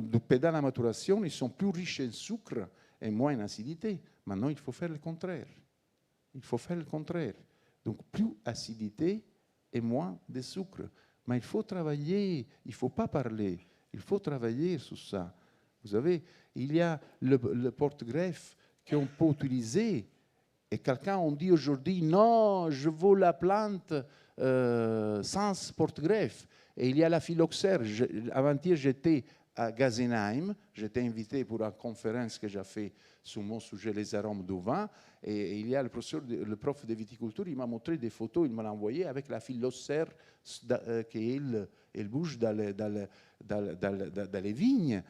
depuis la maturation, ils sont plus riches en sucre et moins en acidité. Maintenant, il faut faire le contraire. Il faut faire le contraire. Donc, plus acidité et moins de sucre. Mais il faut travailler, il ne faut pas parler, il faut travailler sur ça. Vous savez, il y a le porte-greffe qu'on peut utiliser Et quelqu'un on dit aujourd'hui, non, je veux la plante sans porte-greffe. Et il y a la phylloxère. Avant-hier, j'étais à Gazenheim. J'étais invité pour une conférence que j'ai faite sur mon sujet, les arômes du vin. Et il y a le prof de viticulture, il m'a montré des photos, il m'a envoyé avec la phylloxère qu'il bouge dans les vignes.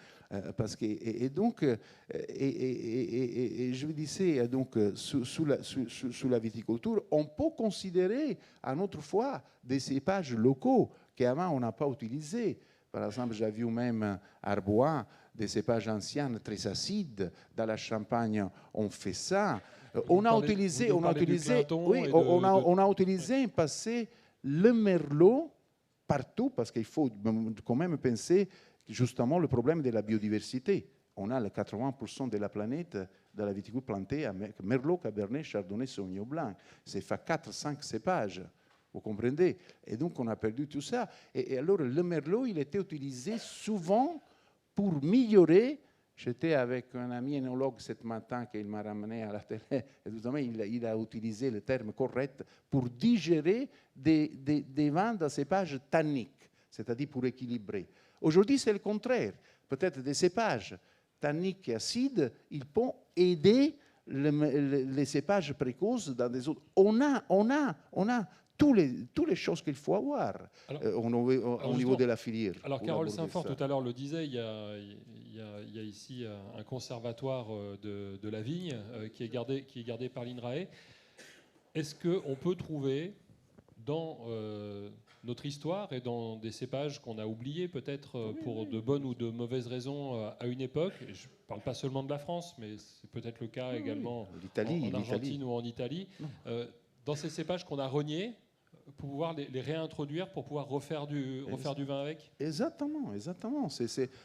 Parce que, et donc, je vous disais, donc, sous la viticulture, on peut considérer une autre fois des cépages locaux qu'avant on n'a pas utilisés. Par exemple, j'ai vu même à Arbois des cépages anciens très acides. Dans la Champagne, on fait ça. On a utilisé un passé le merlot partout, parce qu'il faut quand même penser justement le problème de la biodiversité. On a le 80% de la planète de la viticulture plantée avec merlot, cabernet, chardonnay, sauvignon blanc. C'est fait 4-5 cépages. Vous comprenez? Et donc, on a perdu tout ça. Et alors, le merlot, il était utilisé souvent pour améliorer. J'étais avec un ami énologue ce matin qu'il m'a ramené à la télé. Et justement, il a utilisé le terme correct pour digérer des vins de cépages tanniques, c'est-à-dire pour équilibrer. Aujourd'hui, c'est le contraire. Peut-être des cépages tanniques et acides, ils peuvent aider les cépages précoces dans des autres. On a toutes les choses qu'il faut avoir au niveau de la filière. Alors, Carole Saint-Fort, tout à l'heure, le disait, il y a ici un conservatoire de la vigne qui est gardé par l'INRAE. Est-ce qu'on peut trouver dans notre histoire et dans des cépages qu'on a oubliés, peut-être pour de bonnes ou de mauvaises raisons à une époque, et je ne parle pas seulement de la France, mais c'est peut-être le cas également en Argentine ou en Italie, dans ces cépages qu'on a reniés, pour pouvoir les réintroduire, pour pouvoir refaire du vin avec? Exactement.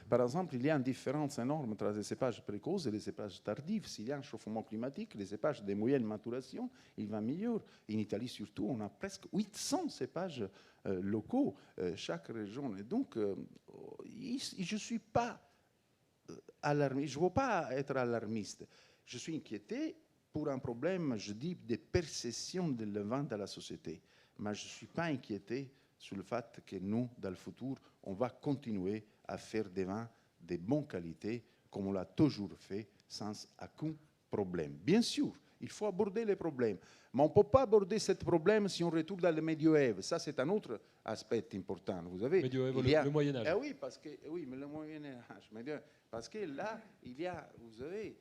Par exemple, il y a une différence énorme entre les cépages précoces et les cépages tardifs. S'il y a un chauffement climatique, les cépages de moyenne maturation, ils vont mieux. En Italie, surtout, on a presque 800 cépages locaux, chaque région. Et donc, je ne suis pas alarmiste. Je ne veux pas être alarmiste. Je suis inquiété pour un problème, je dis, de perception de le vin dans la société. Mais je ne suis pas inquiété sur le fait que nous, dans le futur, on va continuer à faire des vins de bonne qualité, comme on l'a toujours fait, sans aucun problème. Bien sûr, il faut aborder les problèmes, mais on ne peut pas aborder ce problème si on retourne dans le médiéval. Ça, c'est un autre aspect important. Vous savez, le Moyen-Âge. Oui, mais le Moyen-Âge. Parce que là, il y a, vous savez,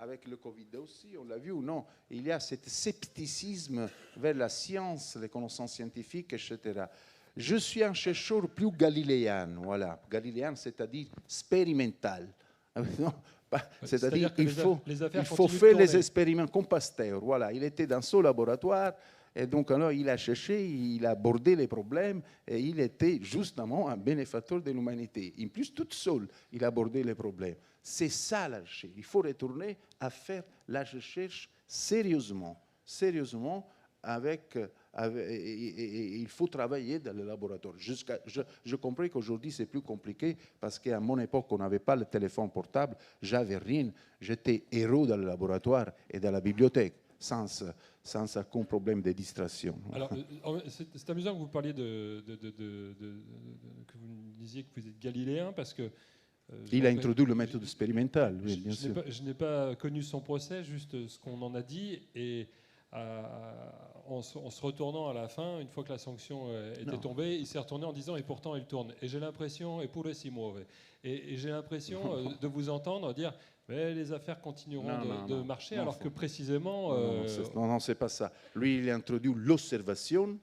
avec le Covid aussi, on l'a vu ou non, il y a ce scepticisme vers la science, les connaissances scientifiques, etc. Je suis un chercheur plus galiléen, voilà. Galiléen, c'est-à-dire expérimental. C'est-à-dire qu'il faut faire les expériments comme Pasteur. Voilà, il était dans son laboratoire et donc alors il a cherché, il a abordé les problèmes et il était justement un bénéfacteur de l'humanité. En plus, tout seul, il a abordé les problèmes. C'est ça la recherche. Il faut retourner à faire la recherche sérieusement, et il faut travailler dans le laboratoire. Je comprends qu'aujourd'hui, c'est plus compliqué parce qu'à mon époque, on n'avait pas le téléphone portable, j'avais rien. J'étais héros dans le laboratoire et dans la bibliothèque, sans aucun problème de distraction. Alors, c'est amusant que vous parliez que vous disiez que vous êtes galiléen parce que il a introduit le méthode expérimental, oui, bien sûr. Je n'ai pas connu son procès, juste ce qu'on en a dit. Et en se retournant à la fin, une fois que la sanction était tombée, il s'est retourné en disant « et pourtant il tourne ». Et j'ai l'impression « et pour si mauvais ». Et j'ai l'impression de vous entendre dire « mais les affaires continueront de marcher », alors que précisément... Non, c'est pas ça. Lui, il a introduit l'observation,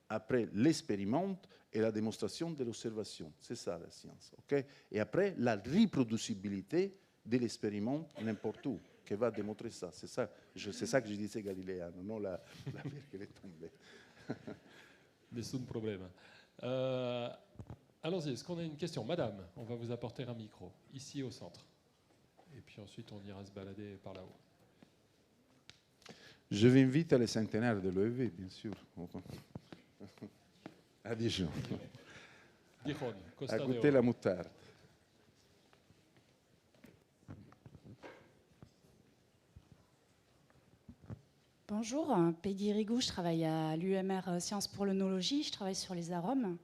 après l'expériment et la démonstration de l'observation. C'est ça la science. Okay? Et après, la reproducibilité de l'expériment n'importe où, qui va démontrer ça. C'est ça que je disais galiléen, non la pierre qui est tombée. Nessun problème. Allons-y, est-ce qu'on a une question? Madame, on va vous apporter un micro, ici au centre. Et puis ensuite, on ira se balader par là-haut. Je vous invite à les centenaires de l'OEV, bien sûr. À Dijon. À goûter la moutarde. Bonjour, Peggy Rigou, je travaille à l'UMR Sciences pour l'œnologie, je travaille sur les arômes.